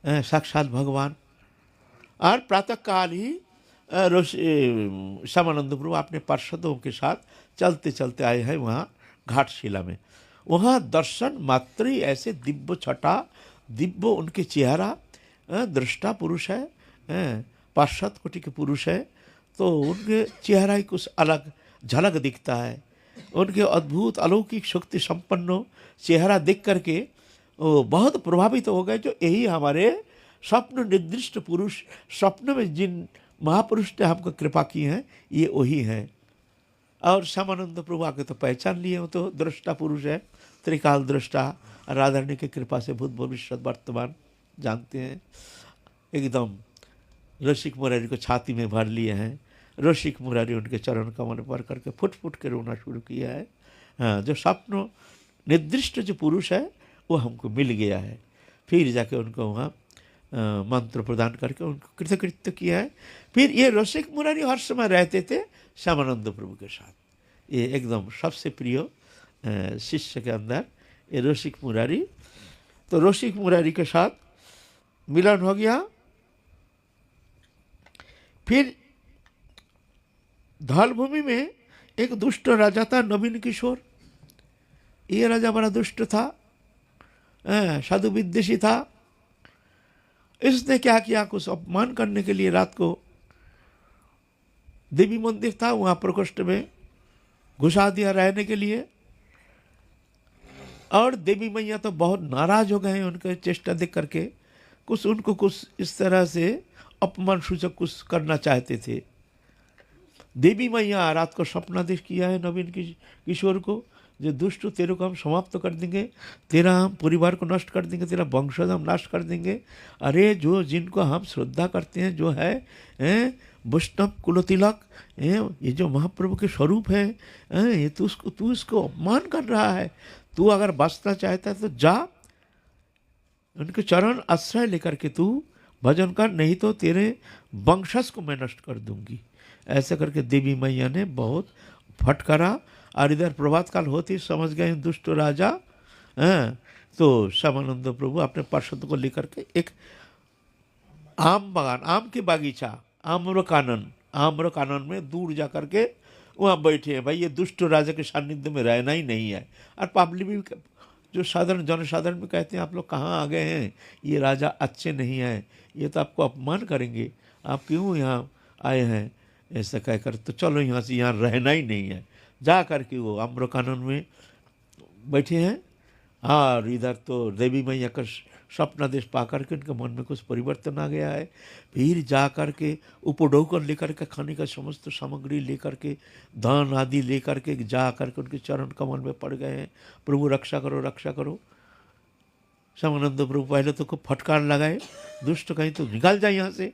साक्षात भगवान। और प्रातःकाल ही श्यामानंद प्रभु अपने पार्षदों के साथ चलते चलते आए हैं वहाँ घाटशिला में। वहाँ दर्शन मात्र ही ऐसे दिव्य छटा, दिव्य उनके चेहरा, दृष्टा पुरुष है, पार्षद कोटि के पुरुष है, तो उनके चेहरा ही कुछ अलग झलक दिखता है। उनके अद्भुत अलौकिक शक्ति संपन्न चेहरा देख करके वो बहुत प्रभावित हो गए, जो यही हमारे स्वप्न निर्दिष्ट पुरुष, स्वप्न में जिन महापुरुष ने हमको कृपा की है, ये वही है। और श्यामानंद प्रभु आके तो पहचान लिए, वो तो दृष्टा पुरुष है, त्रिकाल दृष्टा, राधारणी की कृपा से भूत भविष्य वर्तमान जानते हैं। एकदम रसिक मुरारी को छाती में भर लिए हैं। रसिक मुरारी उनके चरण कमल पर करके फुट फुट के रोना शुरू किया है। हाँ, जो स्वप्न निर्दिष्ट जो पुरुष है वो हमको मिल गया है। फिर जाके उनको वहाँ मंत्र प्रदान करके उनको कृतकृत्य किया है। फिर ये रसिक मुरारी हर समय रहते थे श्यामानंद प्रभु के साथ। ये एकदम सबसे प्रिय शिष्य के अंदर ये रसिक मुरारी। तो रसिक मुरारी के साथ मिलन हो गया। फिर धौलभूमि में एक दुष्ट राजा था, नवीन किशोर। ये राजा बड़ा दुष्ट था, साधु विद्वेषी था। इसने क्या किया, कुछ अपमान करने के लिए रात को देवी मंदिर था वहाँ प्रकोष्ठ में घुसा दिया रहने के लिए। और देवी मैया तो बहुत नाराज हो गए हैं उनके चेष्टा देख करके। कुछ उनको कुछ इस तरह से अपमान सूचक कुछ करना चाहते थे। देवी मैया रात को स्वप्नादेश किया है नवीन किशोर को, जो दुष्ट तेरे को हम समाप्त कर देंगे, तेरा हम परिवार को नष्ट कर देंगे, तेरा वंशज हम नाश कर देंगे। अरे जो जिनको हम श्रद्धा करते हैं, जो है वैष्णव कुलतिलक, ये जो महाप्रभु के स्वरूप है, ये तू इसको अपमान कर रहा है। तू अगर बचना चाहता है तो जा, उनके चरण आश्रय लेकर के तू भजन कर, नहीं तो तेरे वंशज को मैं नष्ट कर दूंगी। ऐसा करके देवी मैया ने बहुत फटकारा। और इधर प्रभात काल होती समझ गए दुष्ट राजा। तो श्यामानंद प्रभु अपने पार्षद को लेकर के एक आम बागान, आम की बागीचा, आम्रकानन में दूर जा करके वहाँ बैठे हैं। भाई ये दुष्ट राजा के सानिध्य में रहना ही नहीं है। और पब्लिक भी, जो साधारण जनसाधारण भी कहते हैं आप लोग कहाँ आ गए हैं, ये राजा अच्छे नहीं हैं, ये तो आपको अपमान करेंगे, आप क्यों यहाँ आए हैं, ऐसा कहकर तो चलो यहाँ से, यहाँ रहना ही नहीं है। जा करके वो आम्रकानन में बैठे हैं। और इधर तो देवी मैया का स्वप्नादेश पा करके उनके मन में कुछ परिवर्तन आ गया है। फिर जा करके उपढौकन लेकर के, खाने का समस्त सामग्री लेकर के, दान आदि लेकर के जा करके उनके चरण कमल में पड़ गए हैं। प्रभु रक्षा करो, रक्षा करो। श्यामानंद प्रभु पहले तो खूब फटकार लगाए, दुष्ट कहीं तो निकाल जाए यहाँ से,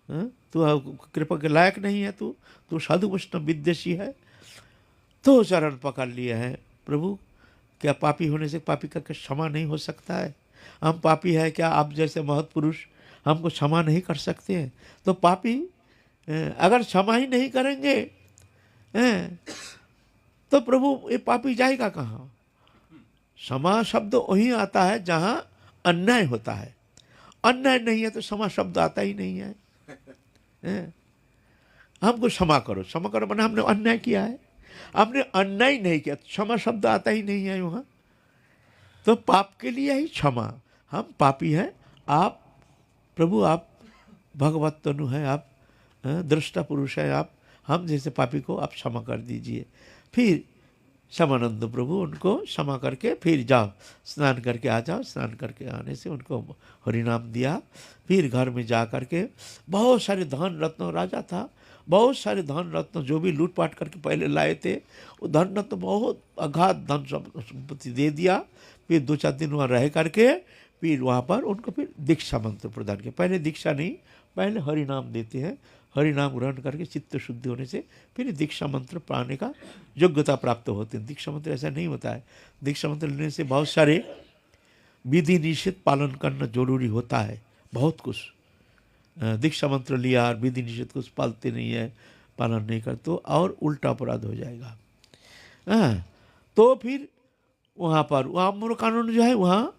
तू कृपा के लायक नहीं है, तू साधु वैष्णव विद्वेषी है। तो चरण पकड़ लिए हैं। प्रभु क्या पापी होने से पापी का क्षमा नहीं हो सकता है? हम पापी है क्या? आप जैसे महत् पुरुष हमको क्षमा नहीं कर सकते हैं? तो पापी अगर क्षमा ही नहीं करेंगे तो प्रभु ये पापी जाएगा कहाँ? क्षमा शब्द वहीं आता है जहाँ अन्याय होता है। अन्याय नहीं है तो क्षमा शब्द आता ही नहीं है। हमको क्षमा करो, क्षमा करो माने हमने अन्याय किया है, हमने अन्याय नहीं किया, क्षमा शब्द आता ही नहीं है वहाँ। तो पाप के लिए ही क्षमा। हम पापी हैं, आप प्रभु, आप भगवत तनु हैं, आप दृष्टा पुरुष हैं, आप हम जैसे पापी को आप क्षमा कर दीजिए। फिर श्यामानंद प्रभु उनको क्षमा करके फिर जाओ स्नान करके आ जाओ। स्नान करके आने से उनको हरिनाम दिया। फिर घर में जा करके बहुत सारे धन रत्न, राजा था, बहुत सारे धन रत्न जो भी लूटपाट करके पहले लाए थे वो धन रत्न बहुत अगाध धन संपत्ति दे दिया। फिर 2-4 दिन वहाँ रह करके फिर वहाँ पर उनको फिर दीक्षा मंत्र प्रदान किया। पहले दीक्षा नहीं, पहले हरिनाम देते हैं। हरिनाम ग्रहण करके चित्त शुद्धि होने से फिर दीक्षा मंत्र पाने का योग्यता प्राप्त होती है। दीक्षा मंत्र ऐसा नहीं होता है। दीक्षा मंत्र लेने से बहुत सारे विधि निषेध पालन करना जरूरी होता है। बहुत कुछ दीक्षा मंत्र लिया और विधि निषेध कुछ पालते नहीं है, पालन नहीं करते तो और उल्टा अपराध हो जाएगा। तो फिर वहाँ पर आम्रकानन जो है वहाँ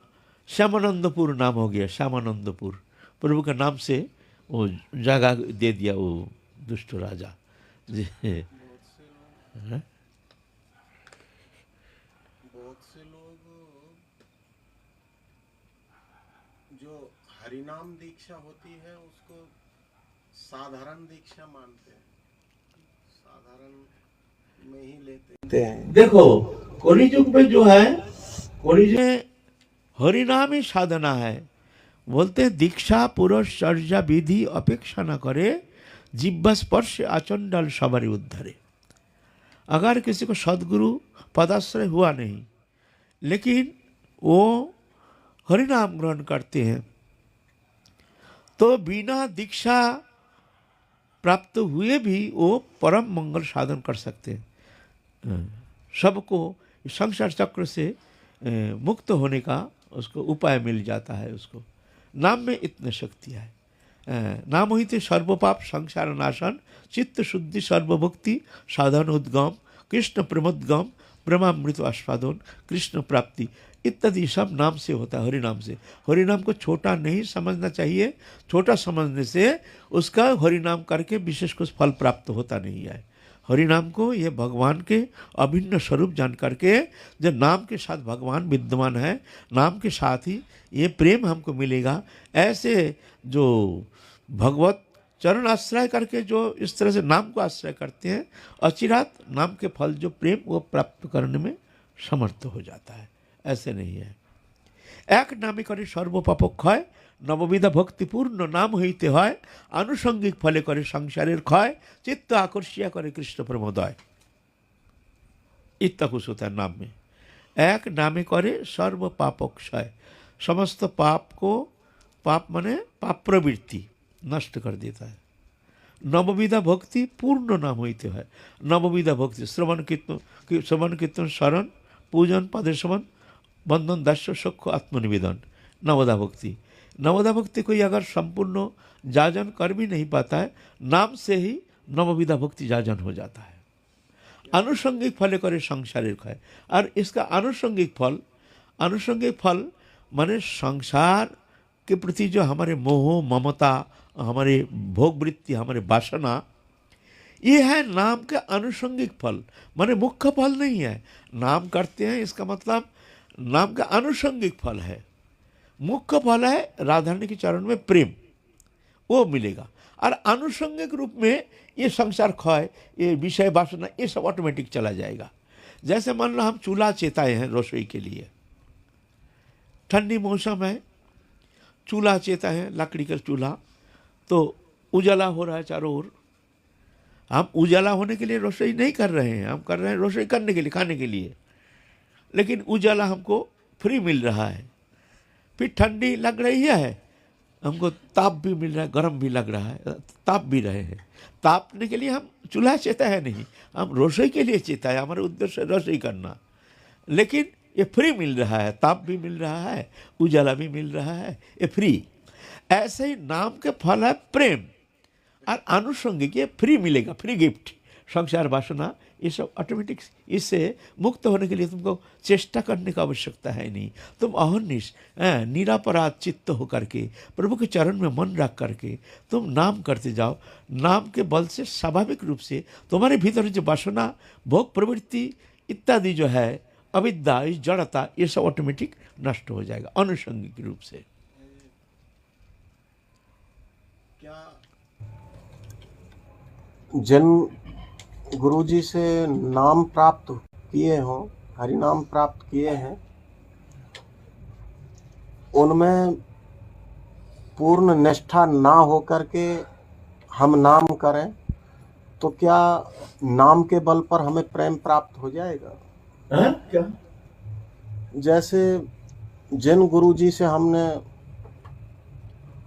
श्यामानंदपुर नाम हो गया। श्यामानंदपुर प्रभु के नाम से वो जगह दे दिया वो दुष्ट राजा जी। हाँ? बहुत से लोग जो हरिनाम दीक्षा होती है उसको साधारण दीक्षा मानते हैं, साधारण में ही लेते हैं। देखो कलियुग में जो है, कलियुग में हरिनाम ही साधना है। बोलते हैं दीक्षा पुरुष चर्या विधि अपेक्षा न करे, जिब्बा स्पर्श आचंडाल सबारी उद्धारे। अगर किसी को सदगुरु पदाश्रय हुआ नहीं, लेकिन वो हरिनाम ग्रहण करते हैं, तो बिना दीक्षा प्राप्त हुए भी वो परम मंगल साधन कर सकते हैं। सबको संसार चक्र से मुक्त होने का उसको उपाय मिल जाता है। उसको नाम में इतनी शक्ति है। नाम होते सर्वपाप संसार नाशन, चित्त शुद्धि सर्वभक्ति साधन उद्गम, कृष्ण प्रेमोद्गम, प्रेमामृत आस्वादन, कृष्ण प्राप्ति इत्यादि सब नाम से होता है, हरिनाम से। हरिनाम को छोटा नहीं समझना चाहिए। छोटा समझने से उसका हरिनाम करके विशेष कुछ फल प्राप्त होता नहीं है। हरिनाम को ये भगवान के अभिन्न स्वरूप जान करके, जब नाम के साथ भगवान विद्यमान है, नाम के साथ ही ये प्रेम हमको मिलेगा। ऐसे जो भगवत चरण आश्रय करके जो इस तरह से नाम को आश्रय करते हैं, अचिरात नाम के फल जो प्रेम वो प्राप्त करने में समर्थ हो जाता है। ऐसे नहीं है। एक नामे करे सर्वपाप क्षय, नवविधा भक्तिपूर्ण नाम हईते হয়, आनुषंगिक फले करे संसारेर क्षय, चित्त आकर्षिया करे कृष्ण प्रेमोदय। इतना कुछ होता है नाम में। एक नामे करे सर्व पाप क्षय, समस्त पाप को, पाप माने पाप प्रवृत्ति नष्ट कर देता है। नवविधा भक्ति पूर्ण नाम हईते है। नवविधा भक्ति श्रवण कीर्तन शरण पूजन पदेशमन बंधन दास्य सख्य आत्मनिवेदन, नवदा भक्ति। नवदा भक्ति कोई अगर संपूर्ण जाजन कर भी नहीं पाता है, नाम से ही नवविधा भक्ति जाजन हो जाता है। आनुषंगिक फले करे संसारेर क्षय। और इसका आनुषंगिक फल माने संसार के प्रति जो हमारे मोह ममता, हमारे भोग वृत्ति, हमारे वासना, ये है नाम के आनुषंगिक फल, माने मुख्य फल नहीं है। नाम करते हैं इसका मतलब नाम का आनुषंगिक फल है। मुख्य फल है राधा रानी के चरण में प्रेम, वो मिलेगा। और आनुषंगिक रूप में ये संसार क्षय, ये विषय वासना, ये सब ऑटोमेटिक चला जाएगा। जैसे मान लो हम चूल्हा चेताए हैं रसोई के लिए, ठंडी मौसम है, चूल्हा चेता है, लकड़ी का चूल्हा, तो उजाला हो रहा है चारों ओर। हम उजाला होने के लिए रसोई नहीं कर रहे हैं, हम कर रहे हैं रसोई करने के लिए, खाने के लिए। लेकिन उजाला हमको फ्री मिल रहा है। फिर ठंडी लग रही है, हमको ताप भी मिल रहा है, गर्म भी लग रहा है, ताप भी रहे हैं। तापने के लिए हम चूल्हा चेता है नहीं, हम रसोई के लिए चेता है, हमारे उद्देश्य रसोई करना। लेकिन ये फ्री मिल रहा है, ताप भी मिल रहा है, उजाला भी मिल रहा है, ये फ्री। ऐसे ही नाम के फल है प्रेम और आनुषंगिक, ये फ्री मिलेगा, फ्री गिफ्ट। संसार वासना ये सब ऑटोमेटिक, इससे मुक्त होने के लिए तुमको चेष्टा करने की आवश्यकता है नहीं। तुम अहर्निश निरापराध चित्त होकर के प्रभु के चरण में मन रख करके तुम नाम करते जाओ। नाम के बल से स्वाभाविक रूप से तुम्हारे भीतर जो वासना, भोग प्रवृत्ति इत्यादि जो है, अविद्या, जड़ता, ये सब ऑटोमेटिक नष्ट हो जाएगा अनुषंगिक रूप से। क्या जिन गुरुजी से नाम प्राप्त किए हों, हरि नाम प्राप्त किए हैं, उनमें पूर्ण निष्ठा ना होकर के हम नाम करें तो क्या नाम के बल पर हमें प्रेम प्राप्त हो जाएगा? क्या? जैसे जिन गुरुजी से हमने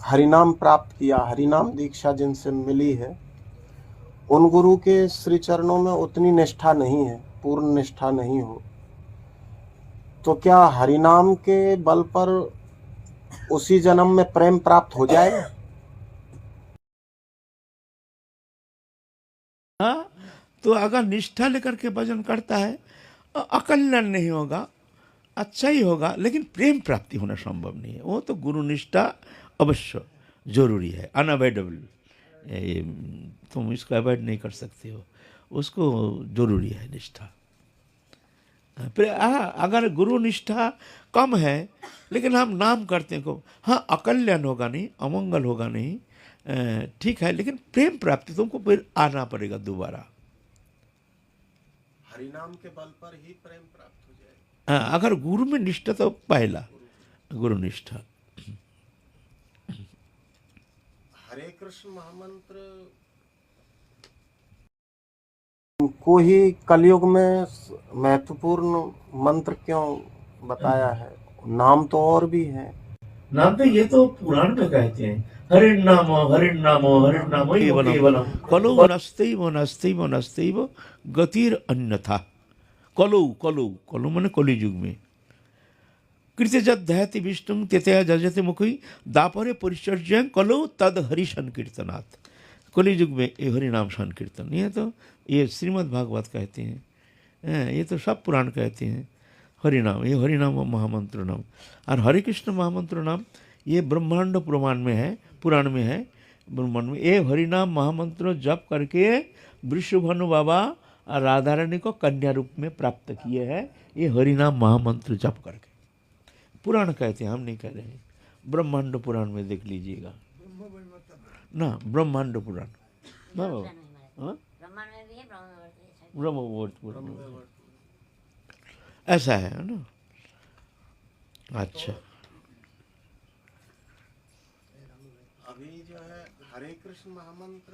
हरिनाम प्राप्त किया, हरिनाम दीक्षा जिनसे मिली है, उन गुरु के श्री चरणों में उतनी निष्ठा नहीं है, पूर्ण निष्ठा नहीं हो, तो क्या हरिनाम के बल पर उसी जन्म में प्रेम प्राप्त हो जाएगा? हाँ, तो अगर निष्ठा लेकर के भजन करता है, अकल्याण नहीं होगा, अच्छा ही होगा, लेकिन प्रेम प्राप्ति होना संभव नहीं है। वो तो गुरु निष्ठा अवश्य जरूरी है, अनअवॉइडेबल। तुम इसको अवॉइड नहीं कर सकते हो, उसको जरूरी है निष्ठा। फिर अगर गुरु निष्ठा कम है लेकिन हम नाम करते हैं को, हाँ अकल्याण होगा नहीं, अमंगल होगा नहीं, ठीक है, लेकिन प्रेम प्राप्ति तुमको फिर आना पड़ेगा दोबारा। हरिनाम के बल पर ही प्रेम प्राप्त हो जाएगा। हाँ, अगर गुरु में निष्ठा तो पहला गुरु निष्ठा। हरे कृष्ण महामंत्र को ही कलयुग में महत्वपूर्ण मंत्र क्यों बताया है? नाम तो और भी है। नाम तो ये तो पुराण में कहते हैं, हरिनामो हरिनामो हरिनामो केवलम कलो नस्तैव नस्तैव नस्तैव गतिर अन्यथा। कलो कलो कलो माने कलि युग में कृत्य जद दहति विष्णु तेतया जजते मुखी दापरे परिचर्य कलो तद हरि संकीर्तनात्। कलि युग में ये हरिनाम संकीर्तन, ये तो ये श्रीमद् भागवत कहते हैं, ये तो सब पुराण कहते हैं। हरिनाम, ये हरिनाम महामंत्र नाम। और हरे कृष्ण महामंत्र नाम ये ब्रह्मांड पुराण में है, पुराण में है, ब्रह्मांड में। ये हरिनाम महामंत्र जप करके वृषभानु बाबा और राधा रानी को कन्या रूप में प्राप्त किए हैं, ये हरिनाम महामंत्र जप करके। पुराण कहते हैं, हम नहीं कह रहे हैं। ब्रह्मांड पुराण में देख लीजिएगा ना, ब्रह्मांड पुराण, ब्रह्म ऐसा है ना। अच्छा, अभी जो है हरे कृष्ण महामंत्र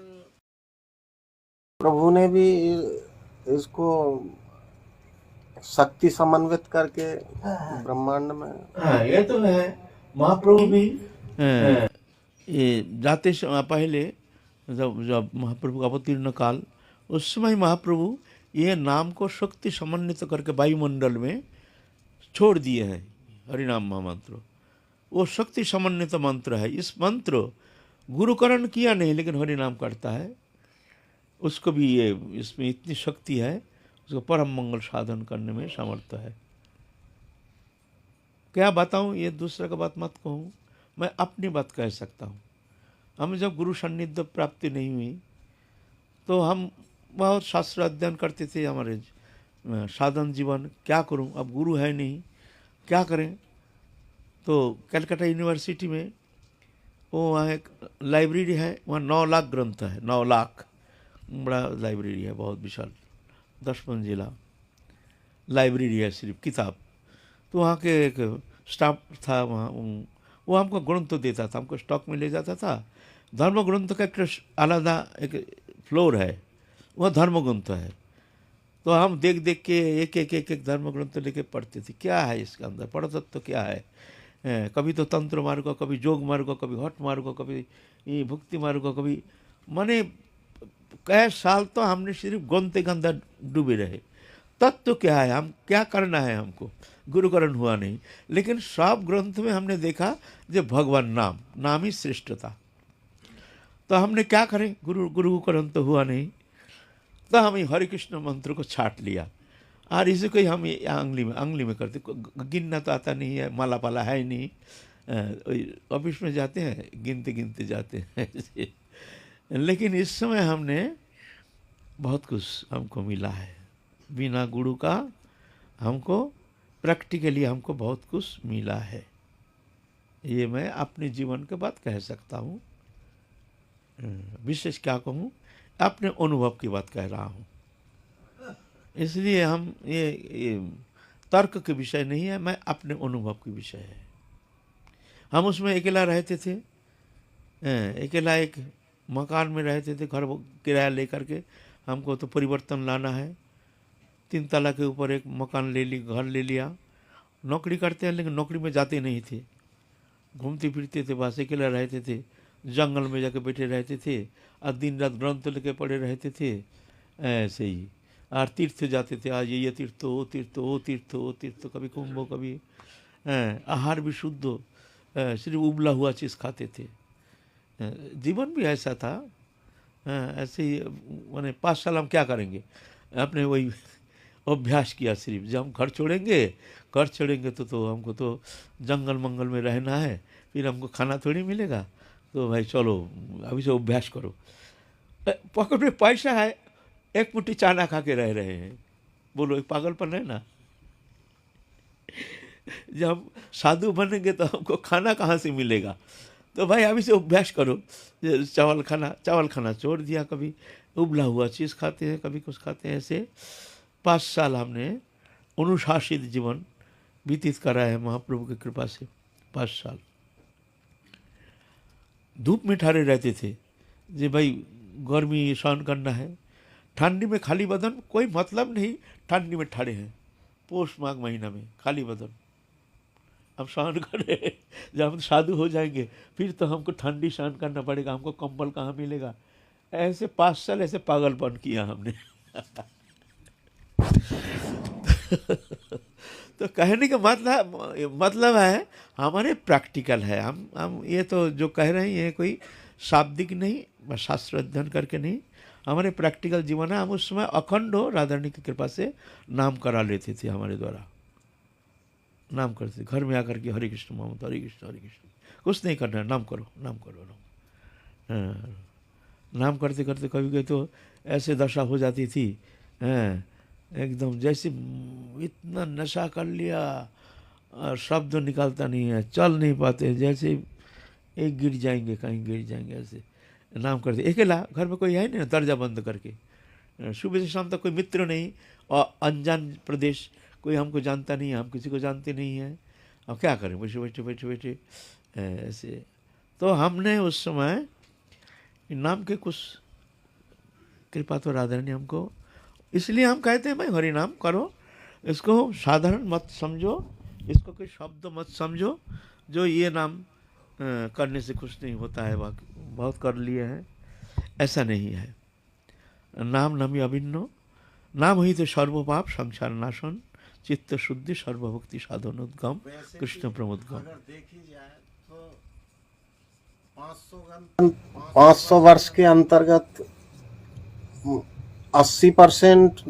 प्रभु ने भी इसको शक्ति समन्वित करके ब्रह्मांड में, हाँ ये तो है। महाप्रभु भी ये जाते समय पहले जब महाप्रभु का अवतीर्ण काल, उस समय महाप्रभु ये नाम को शक्ति समन्वित करके वायुमंडल में छोड़ दिए हैं। हरिनाम महामंत्र वो शक्ति समन्वित मंत्र है। इस मंत्र गुरुकरण किया नहीं लेकिन हरिनाम करता है, उसको भी ये इसमें इतनी शक्ति है, उसको परम मंगल साधन करने में सामर्थ्य है। क्या बताऊं, ये दूसरा का बात मत कहूँ, मैं अपनी बात कह सकता हूँ। हम जब गुरु सान्निध्य प्राप्ति नहीं हुई तो हम बहुत शास्त्र अध्ययन करते थे, हमारे साधन जीवन, क्या करूं, अब गुरु है नहीं, क्या करें। तो कलकत्ता यूनिवर्सिटी में वो वहाँ एक लाइब्रेरी है, वहाँ 9 लाख ग्रंथ है, 9 लाख, बड़ा लाइब्रेरी है, बहुत विशाल, 10 मंजिला लाइब्रेरी है, सिर्फ किताब। तो वहाँ के एक स्टाफ था वहाँ, वो हमको ग्रंथ देता था, हमको स्टॉक में ले जाता था। धर्म ग्रंथ का एक आलादा एक फ्लोर है, वह धर्म ग्रंथ है। तो हम देख देख के एक धर्म ग्रंथ लेके पढ़ते थे, क्या है इसके अंदर, पढ़ते तो क्या है। कभी तो तंत्र मार्ग, कभी जोग मार्ग, कभी हठ मार्ग, कभी भक्ति मार्ग, कभी माने कई साल तो हमने सिर्फ ग्रंथ के अंदर डूबे रहे। तत्व क्या है, हम क्या करना है, हमको गुरुकरण हुआ नहीं। लेकिन सब ग्रंथ में हमने देखा जो भगवान नाम, नाम ही श्रेष्ठता। तो हमने क्या करें, गुरुकरण तो हुआ नहीं, तो हम हरे कृष्ण मंत्र को छाट लिया। और इसे कोई हम अंगली में करते, गिनना तो आता नहीं है, माला पाला है नहीं, ऑफिस में जाते हैं गिनते गिनते जाते हैं। लेकिन इस समय हमने बहुत कुछ हमको मिला है, बिना गुरु का हमको प्रैक्टिकली हमको बहुत कुछ मिला है। ये मैं अपने जीवन के बात कह सकता हूँ, विशेष क्या कहूँ, अपने अनुभव की बात कह रहा हूँ। इसलिए हम ये तर्क के विषय नहीं है, मैं अपने अनुभव के विषय है। हम उसमें अकेला रहते थे, अकेला एक मकान में रहते थे, घर किराया लेकर के। हमको तो परिवर्तन लाना है, 3 तला के ऊपर एक मकान ले ली, घर ले लिया। नौकरी करते हैं लेकिन नौकरी में जाते नहीं थे, घूमते फिरते थे, बस अकेला रहते थे, जंगल में जाके बैठे रहते थे और दिन रात ग्रंथ लेके पड़े रहते थे ऐसे ही। और तीर्थ जाते थे, आज ये तीर्थ, वो तीर्थ, वो तीर्थ, वो तीर्थ, कभी कुंभ, कभी आहार भी शुद्ध, सिर्फ उबला हुआ चीज़ खाते थे। जीवन भी ऐसा था, ऐसे ही। मैंने 5 साल हम क्या करेंगे, अपने वही अभ्यास किया। सिर्फ जब हम घर छोड़ेंगे तो हमको तो जंगल मंगल में रहना है, फिर हमको खाना थोड़ी मिलेगा, तो भाई चलो अभी से अभ्यास करो। पॉकेट में पैसा है, एक मुट्ठी चाना खा के रह रहे हैं, बोलो एक पागलपन है ना। जब हम साधु बनेंगे तो हमको खाना कहाँ से मिलेगा? तो भाई अभी से अभ्यास करो। चावल खाना छोड़ दिया, कभी उबला हुआ चीज़ खाते हैं, कभी कुछ खाते हैं। ऐसे 5 साल हमने अनुशासित जीवन व्यतीत करा है महाप्रभु की कृपा से। 5 साल धूप में ठहरे रहते थे जी, भाई गर्मी सहन करना है, ठंडी में खाली बदन, कोई मतलब नहीं, ठंडी में ठहरे हैं, पोष माघ महीना में खाली बदन हम सहन करें। जब हम साधु हो जाएंगे फिर तो हमको ठंडी सहन करना पड़ेगा, हमको कंबल कहाँ मिलेगा। ऐसे 5 साल ऐसे पागलपन किया हमने। तो कहने का मतलब है हमारे प्रैक्टिकल है। हम ये तो जो कह रहे हैं कोई शाब्दिक नहीं, शास्त्र अध्ययन करके नहीं, हमारे प्रैक्टिकल जीवन है। हम उस समय अखंड हो राधा रानी की कृपा से नाम करा लेते थे, हमारे द्वारा नाम करते, घर में आकर के हरे कृष्ण मोहम्मद, हरे कृष्ण, कुछ नहीं करना है, नाम करो नाम करो नाम। हाँ, नाम करते करते कभी कभी तो ऐसे दशा हो जाती थी, हाँ, एकदम जैसे इतना नशा कर लिया और शब्द निकालता नहीं है, चल नहीं पाते, जैसे एक गिर जाएंगे, कहीं गिर जाएंगे, ऐसे नाम करते। अकेला घर में कोई है नहीं, दरजा बंद करके, सुबह से शाम तक कोई मित्र नहीं, और अनजान प्रदेश, कोई हमको जानता नहीं है, हम किसी को जानते नहीं हैं। अब क्या करें, बैठे ऐसे। तो हमने उस समय नाम के कुछ कृपा तो राधा रानी हमको, इसलिए हम कहते हैं भाई हरि नाम करो, इसको साधारण मत समझो, इसको कोई शब्द मत समझो, जो ये नाम करने से कुछ नहीं होता है, बहुत कर लिए हैं, ऐसा नहीं है। नाम नमी अभिन्नो, नाम ही तो सर्वपाप संसार नाशन, चित्त शुद्धि सर्वभक्ति साधन उद्गम, कृष्ण प्रमोदगम। अगर देखी जाए तो 500 वर्ष के अंतर्गत 80%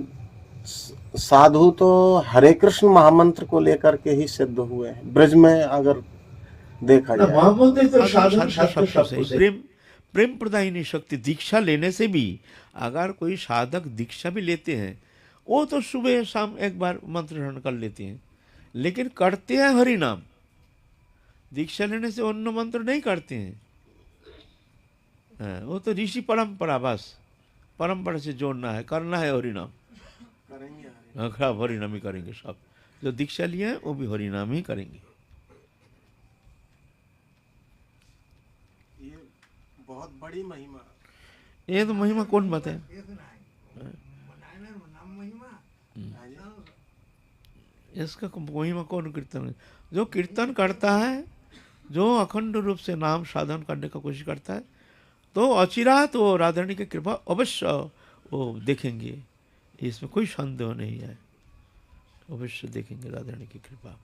साधु तो हरे कृष्ण महामंत्र को लेकर के ही सिद्ध हुए हैं। ब्रज में अगर देखा जाए महामंत्र तो साधन प्रेम प्रदायिनी शक्ति। दीक्षा लेने से भी, अगर कोई साधक दीक्षा भी लेते हैं, वो तो सुबह शाम एक बार मंत्र ग्रहण कर लेते हैं, लेकिन करते हैं हरि नाम। दीक्षा लेने से अन्य मंत्र नहीं करते हैं, वो तो ऋषि परंपरा, बस परंपरा से जोड़ना है, करना है हरि नाम, खराब हरि नाम ही करेंगे सब। जो दीक्षा लिए हैं वो भी हरि नाम ही करेंगे। ये बहुत बड़ी महिमा। ये तो महिमा कौन बताए? इसका महिमा कौन कीर्तन? जो कीर्तन करता है, जो अखंड रूप से नाम साधन करने का कोशिश करता है, तो अचिरात वो राधा रानी की कृपा अवश्य वो देखेंगे, इसमें कोई संदेह नहीं है, अवश्य देखेंगे राधा रानी की कृपा।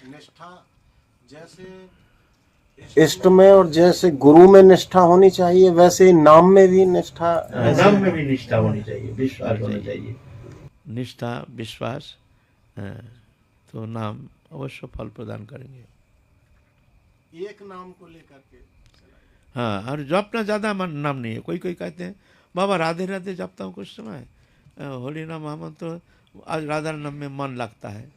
निष्ठा जैसे इष्ट में और जैसे गुरु में निष्ठा होनी चाहिए, वैसे नाम में भी निष्ठा, नाम में भी निष्ठा होनी चाहिए, विश्वास होना चाहिए। निष्ठा विश्वास, तो नाम अवश्य फल प्रदान करेंगे। एक नाम को लेकर के, हाँ, और जपना ज़्यादा नाम नहीं है। कोई कहते हैं बाबा राधे राधे जपता हूँ कुछ समय, होली नाम महामंत्र, आज राधा नाम में मन लगता है।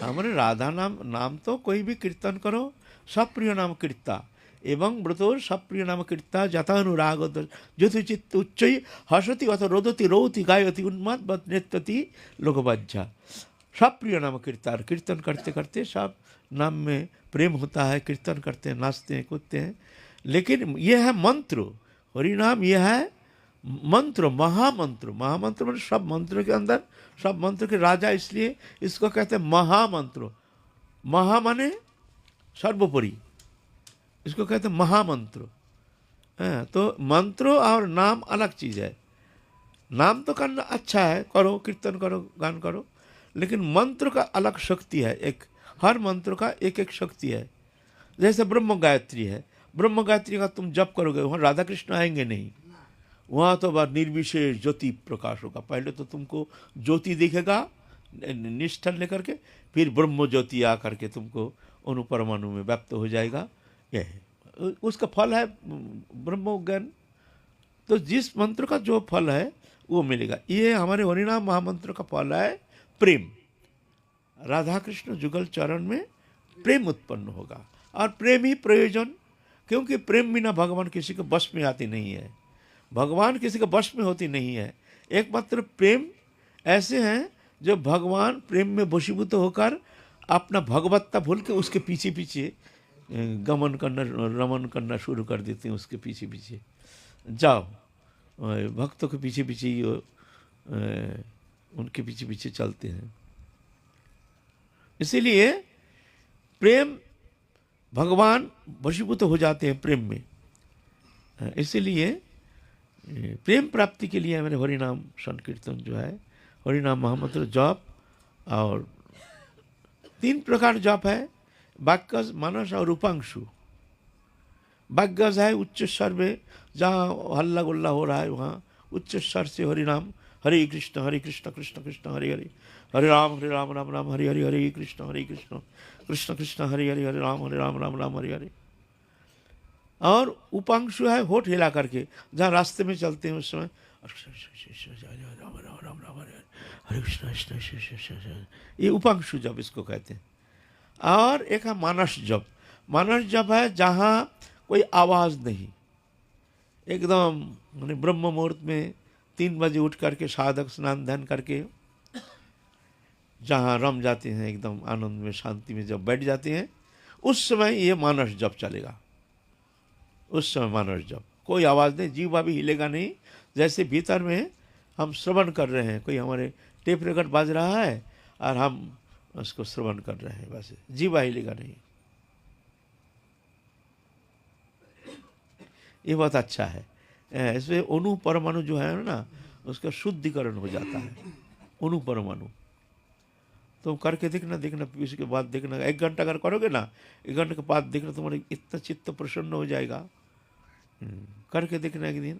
हमारे राधा नाम तो कोई भी कीर्तन करो, सब प्रिय नाम कीर्ता एवं व्रतोर सब प्रिय नाम कीर्ता जथा अनुराग ज्योतिचित्त उच्च हसती अथ रोदती रोती गायती उन्माद नृत्यति लोकबाज्जा। सब प्रिय नाम कीर्ता, कीर्तन करते करते सब नाम में प्रेम होता है, कीर्तन करते हैं, नाचते हैं, कूदते हैं। लेकिन यह है मंत्र, हरि नाम यह है मंत्र, महामंत्र। महामंत्र मतलब सब मंत्रों के अंदर, सब मंत्र के राजा, इसलिए इसको कहते हैं महामंत्र। महा माने सर्वोपरि, इसको कहते हैं महामंत्र। तो मंत्र और नाम अलग चीज़ है। नाम तो करना अच्छा है, करो, कीर्तन करो, गान करो, लेकिन मंत्र का अलग शक्ति है। एक हर मंत्र का एक एक शक्ति है। जैसे ब्रह्म गायत्री है, ब्रह्म गायत्री का तुम जप करोगे, वहाँ राधा कृष्ण आएंगे नहीं, वहाँ तो बात निर्विशेष ज्योति प्रकाश होगा। पहले तो तुमको ज्योति दिखेगा निष्ठा लेकर के, फिर ब्रह्म ज्योति आकर के तुमको अणु परमाणु में व्याप्त हो जाएगा। यह है उसका फल है ब्रह्म ज्ञान। तो जिस मंत्र का जो फल है वो मिलेगा। ये हमारे हरिनाम महामंत्र का फल है प्रेम। राधा कृष्ण जुगल चरण में प्रेम उत्पन्न होगा और प्रेम ही प्रयोजन, क्योंकि प्रेम बिना भगवान किसी के वश में आती नहीं है, भगवान किसी के वश में होती नहीं है। एकमात्र प्रेम ऐसे हैं जो भगवान प्रेम में वशीभूत होकर अपना भगवत्ता भूल के उसके पीछे पीछे गमन करना रमन करना शुरू कर देते हैं। उसके पीछे पीछे जाओ, भक्तों के पीछे पीछे ही उनके पीछे पीछे चलते हैं। इसीलिए प्रेम भगवान वशीभूत हो जाते हैं प्रेम में। इसीलिए प्रेम प्राप्ति के लिए मेरे हरिनाम संकीर्तन जो है, हरिनाम महामंत्र जप, और 3 प्रकार जप है, वाक्यज, मानस और उपांशु। वाक्यज है उच्च स्वर में, जहाँ हल्ला गुल्ला हो रहा है वहाँ उच्च स्वर से हरिनाम, हरे कृष्ण कृष्ण कृष्ण हरे हरे, हरे राम राम राम हरे हरे, हरे कृष्ण कृष्ण कृष्ण हरे हरे, हरे राम राम हरे हरे। और उपांशु है होठ हिला करके, जहाँ रास्ते में चलते हैं उस समय राम राम राम हरे कृष्ण कृष्ण, ये उपांशु जप इसको कहते हैं। और एक है मानस जप। मानस जप है जहाँ कोई आवाज़ नहीं, एकदम माने ब्रह्म मुहूर्त में 3 बजे उठ करके साधक स्नान ध्यान करके जहाँ रम जाते हैं, एकदम आनंद में शांति में जब बैठ जाते हैं, उस समय ये मानस जप चलेगा। उस समय मानस जप, कोई आवाज़ नहीं, जीवा भी हिलेगा नहीं। जैसे भीतर में हम श्रवण कर रहे हैं, कोई हमारे टेप रिकॉर्ड बाज रहा है और हम उसको श्रवण कर रहे हैं, बस जीवा हिलेगा नहीं। ये बहुत अच्छा है। इसमें अणु परमाणु जो है ना, उसका शुद्धिकरण हो जाता है। अणु परमाणु तुम करके देखना इसके बाद देखना, 1 घंटा अगर करोगे ना, 1 घंटे के बाद देखना तुम्हारे इतना चित्त प्रसन्न हो जाएगा। करके देखना एक दिन,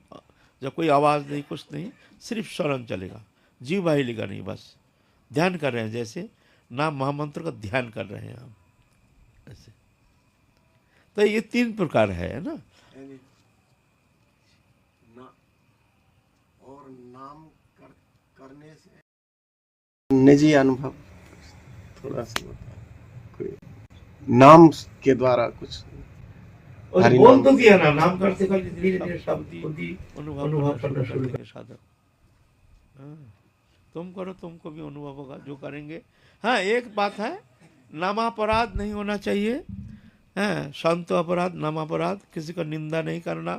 जब कोई आवाज़ नहीं कुछ नहीं, सिर्फ स्मरण चलेगा, जीव हिलेगा नहीं, बस ध्यान कर रहे हैं, जैसे नाम महामंत्र का ध्यान कर रहे हैं हम ऐसे। तो ये 3 प्रकार है ना। और नाम करने से निजी अनुभव थोड़ा सा बताओ, नाम के द्वारा कुछ बोल तो दिया ना, नाम करते करते धीरे धीरे शब्द अनुभव करना शुरू कर साधक। तुम करो, तुमको भी अनुभव होगा जो करेंगे। हाँ, एक बात है, नामापराध नहीं होना चाहिए। संत अपराध, नामापराध, किसी का निंदा नहीं करना,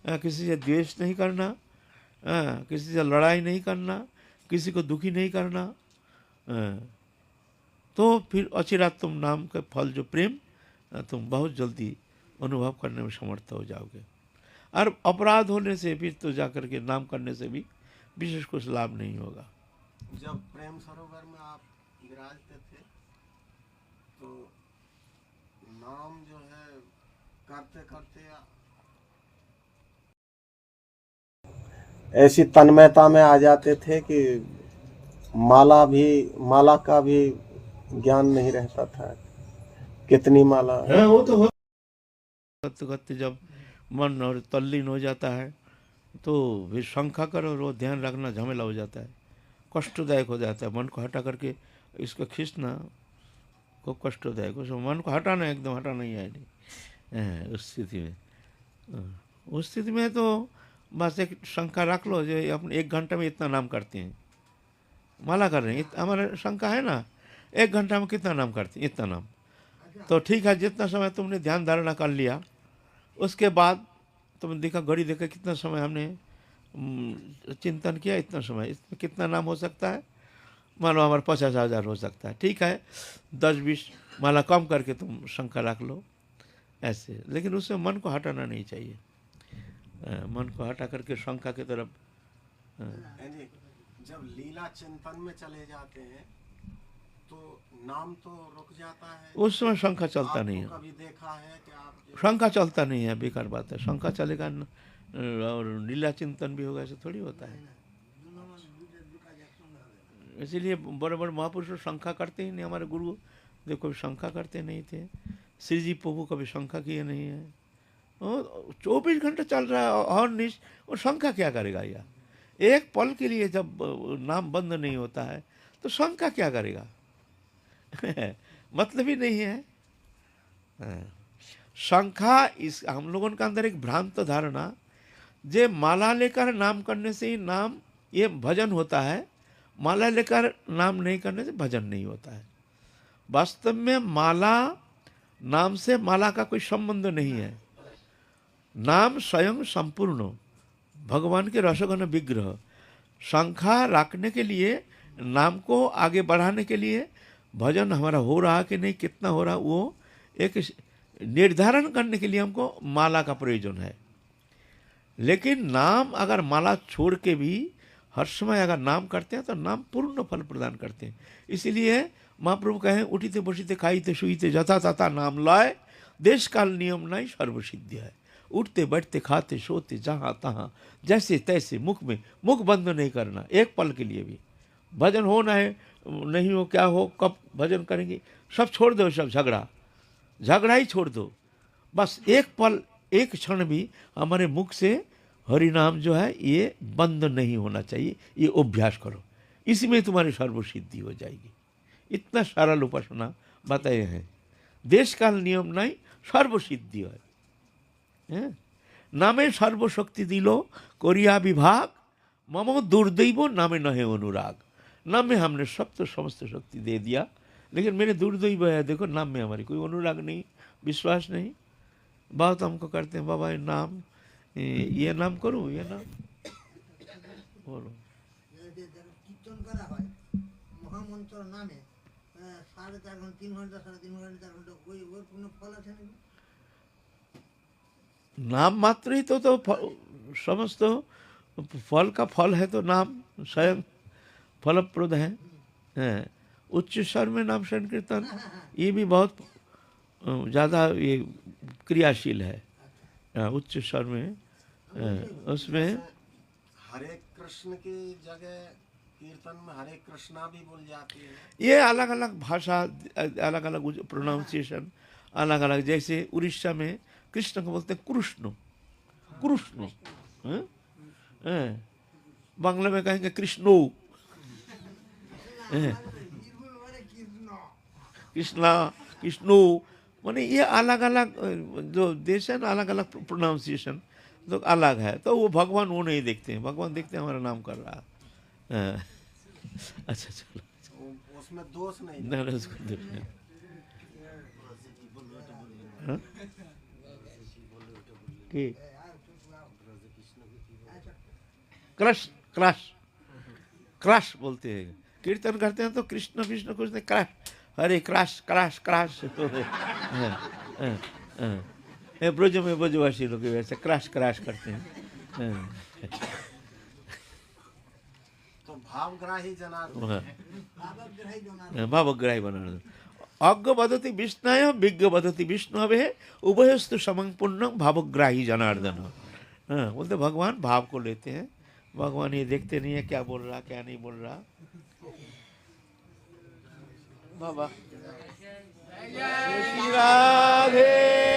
किसी से द्वेष नहीं करना, किसी से लड़ाई नहीं करना, किसी को दुखी नहीं करना। तो फिर अचिरात तुम नाम का फल जो प्रेम, तुम बहुत जल्दी अनुभव करने में समर्थ हो जाओगे। और अपराध होने से फिर तो जाकर के नाम करने से भी विशेष कुछ लाभ नहीं होगा। जब प्रेम सरोवर में आप विराजते थे तो नाम जो है करते करते ऐसी तन्मयता में आ जाते थे कि माला का भी ज्ञान नहीं रहता था, कितनी माला है। वो तो करते करते जब मन और तल्लीन हो जाता है तो फिर शंखा कर और वो ध्यान रखना झमेला हो जाता है, कष्टदायक हो जाता है। मन को हटा करके इसको खींचना को कष्टदायक, उस मन को हटाना, एकदम हटाना ही है नहीं। उस स्थिति में तो बस एक शंका रख लो, जो अपने 1 घंटा में इतना नाम करते हैं, माला कर रहे हैं, हमारा शंका है ना, 1 घंटा में कितना नाम करते हैं, इतना नाम। तो ठीक है, जितना समय तुमने ध्यान धारणा कर लिया, उसके बाद तुमने देखा, घड़ी देखा कितना समय हमने चिंतन किया, इतना समय, इसमें कितना नाम हो सकता है, मानो हमारा 50,000 हो सकता है। ठीक है, 10-20 माला कम करके तुम शंका रख लो ऐसे, लेकिन उससे मन को हटाना नहीं चाहिए। मन को हटा करके शंका की तरफ। जब लीला चिंतन में चले जाते हैं तो नाम तो रुक जाता है, उस समय शंका चलता नहीं है। कभी देखा है कि आप शंका चलता नहीं है, बेकार बात है। शंका चलेगा और लीला चिंतन भी होगा, ऐसे थोड़ी होता है। इसीलिए बड़े बड़े महापुरुष शंका करते ही नहीं। हमारे गुरु देखो शंका करते नहीं थे, श्री जी प्रभु कभी शंका किए नहीं है। 24 घंटे चल रहा है और और शंका क्या करेगा यार? एक पल के लिए जब नाम बंद नहीं होता है तो शंका क्या करेगा? मतलब ही नहीं है। शंका इस हम लोगों के अंदर एक भ्रांत धारणा, जे माला लेकर नाम करने से ही नाम ये भजन होता है, माला लेकर नाम नहीं करने से भजन नहीं होता है। वास्तव में माला नाम से माला का कोई संबंध नहीं है। नाम स्वयं संपूर्ण भगवान के रसघन विग्रह। शंखा रखने के लिए, नाम को आगे बढ़ाने के लिए, भजन हमारा हो रहा कि नहीं, कितना हो रहा, वो एक निर्धारण करने के लिए हमको माला का प्रयोजन है। लेकिन नाम अगर माला छोड़ के भी हर समय अगर नाम करते हैं तो नाम पूर्ण फल प्रदान करते हैं। इसीलिए महाप्रभु कहें, उठिते बसिते खाइते शुइते जथा तथा नाम लाए, देश काल नियम नहीं सर्वसिद्ध है। उठते बैठते खाते सोते जहाँ तहाँ जैसे तैसे मुख बंद नहीं करना एक पल के लिए भी। भजन होना है नहीं हो, क्या हो, कब भजन करेंगे, सब छोड़ दो, सब झगड़ा ही छोड़ दो। बस एक पल एक क्षण भी हमारे मुख से हरि नाम जो है ये बंद नहीं होना चाहिए। ये अभ्यास करो, इसमें तुम्हारी सर्वसिद्धि हो जाएगी। इतना सरल उपासना बताए हैं। देश काल नियम नहीं सर्वसिद्धि है। नामे सर्वशक्ति दिलो कोरिया विभाग, मम दुर्दैव नामे नहे अनुराग। नाम में हमने सब तो समस्त शक्ति दे दिया, लेकिन मेरे दुर्दैव है, देखो नाम में हमारी कोई अनुराग नहीं, विश्वास नहीं। बात हमको करते हैं, बाबा ये नाम करूँ, ये नाम बोलो। কীর্তন করা হয় মহামন্ত্র নামে 4.5 ঘন্টা 3 ঘন্টা 3.5 ঘন্টা 4 ঘন্টা, ওর কোনো ফল আছে নাকি? नाम मात्र ही तो समस्त फल का फल है, तो नाम स्वयं फलप्रद है। उच्च स्वर में नाम संकीर्तन ये भी बहुत ज़्यादा ये क्रियाशील है। उच्च स्वर में उसमें हरे कृष्ण की जगह कीर्तन में हरे कृष्णा भी बोल जाती है। ये अलग अलग भाषा, अलग अलग प्रोनाउंसिएशन अलग अलग। जैसे उड़ीसा में कृष्ण को बोलते हैं कृष्ण, बांग्ला में कहेंगे कृष्णो, कृष्णा, कृष्णो, माने ये अलग अलग जो देश है ना, अलग अलग प्रोनाउंसिएशन तो अलग है। तो वो भगवान वो नहीं देखते हैं, भगवान देखते हैं हमारा नाम कर रहा है। अच्छा चलो, उसमें दोष नहीं, उसको दोष नहीं। क्रश बोलते हैं, कीर्तन करते हैं तो कृष्ण कृष्ण कृष्ण क्रश, हरे क्रश क्रश क्रश। ब्रज में ब्रजवासी लोग वैसे क्रश क्रश करते हैं। तो भावग्राही जनार्दन, भावग्राही बनाना। अज्ञ बदति विष्णुय विज्ञ बदति विष्णवे उभयस्तु समं पुण्यं भावग्राही जनार्दन। बोलते भगवान भाव को लेते हैं, भगवान ये देखते नहीं है क्या बोल रहा क्या नहीं बोल रहा। बाबा श्री राधे।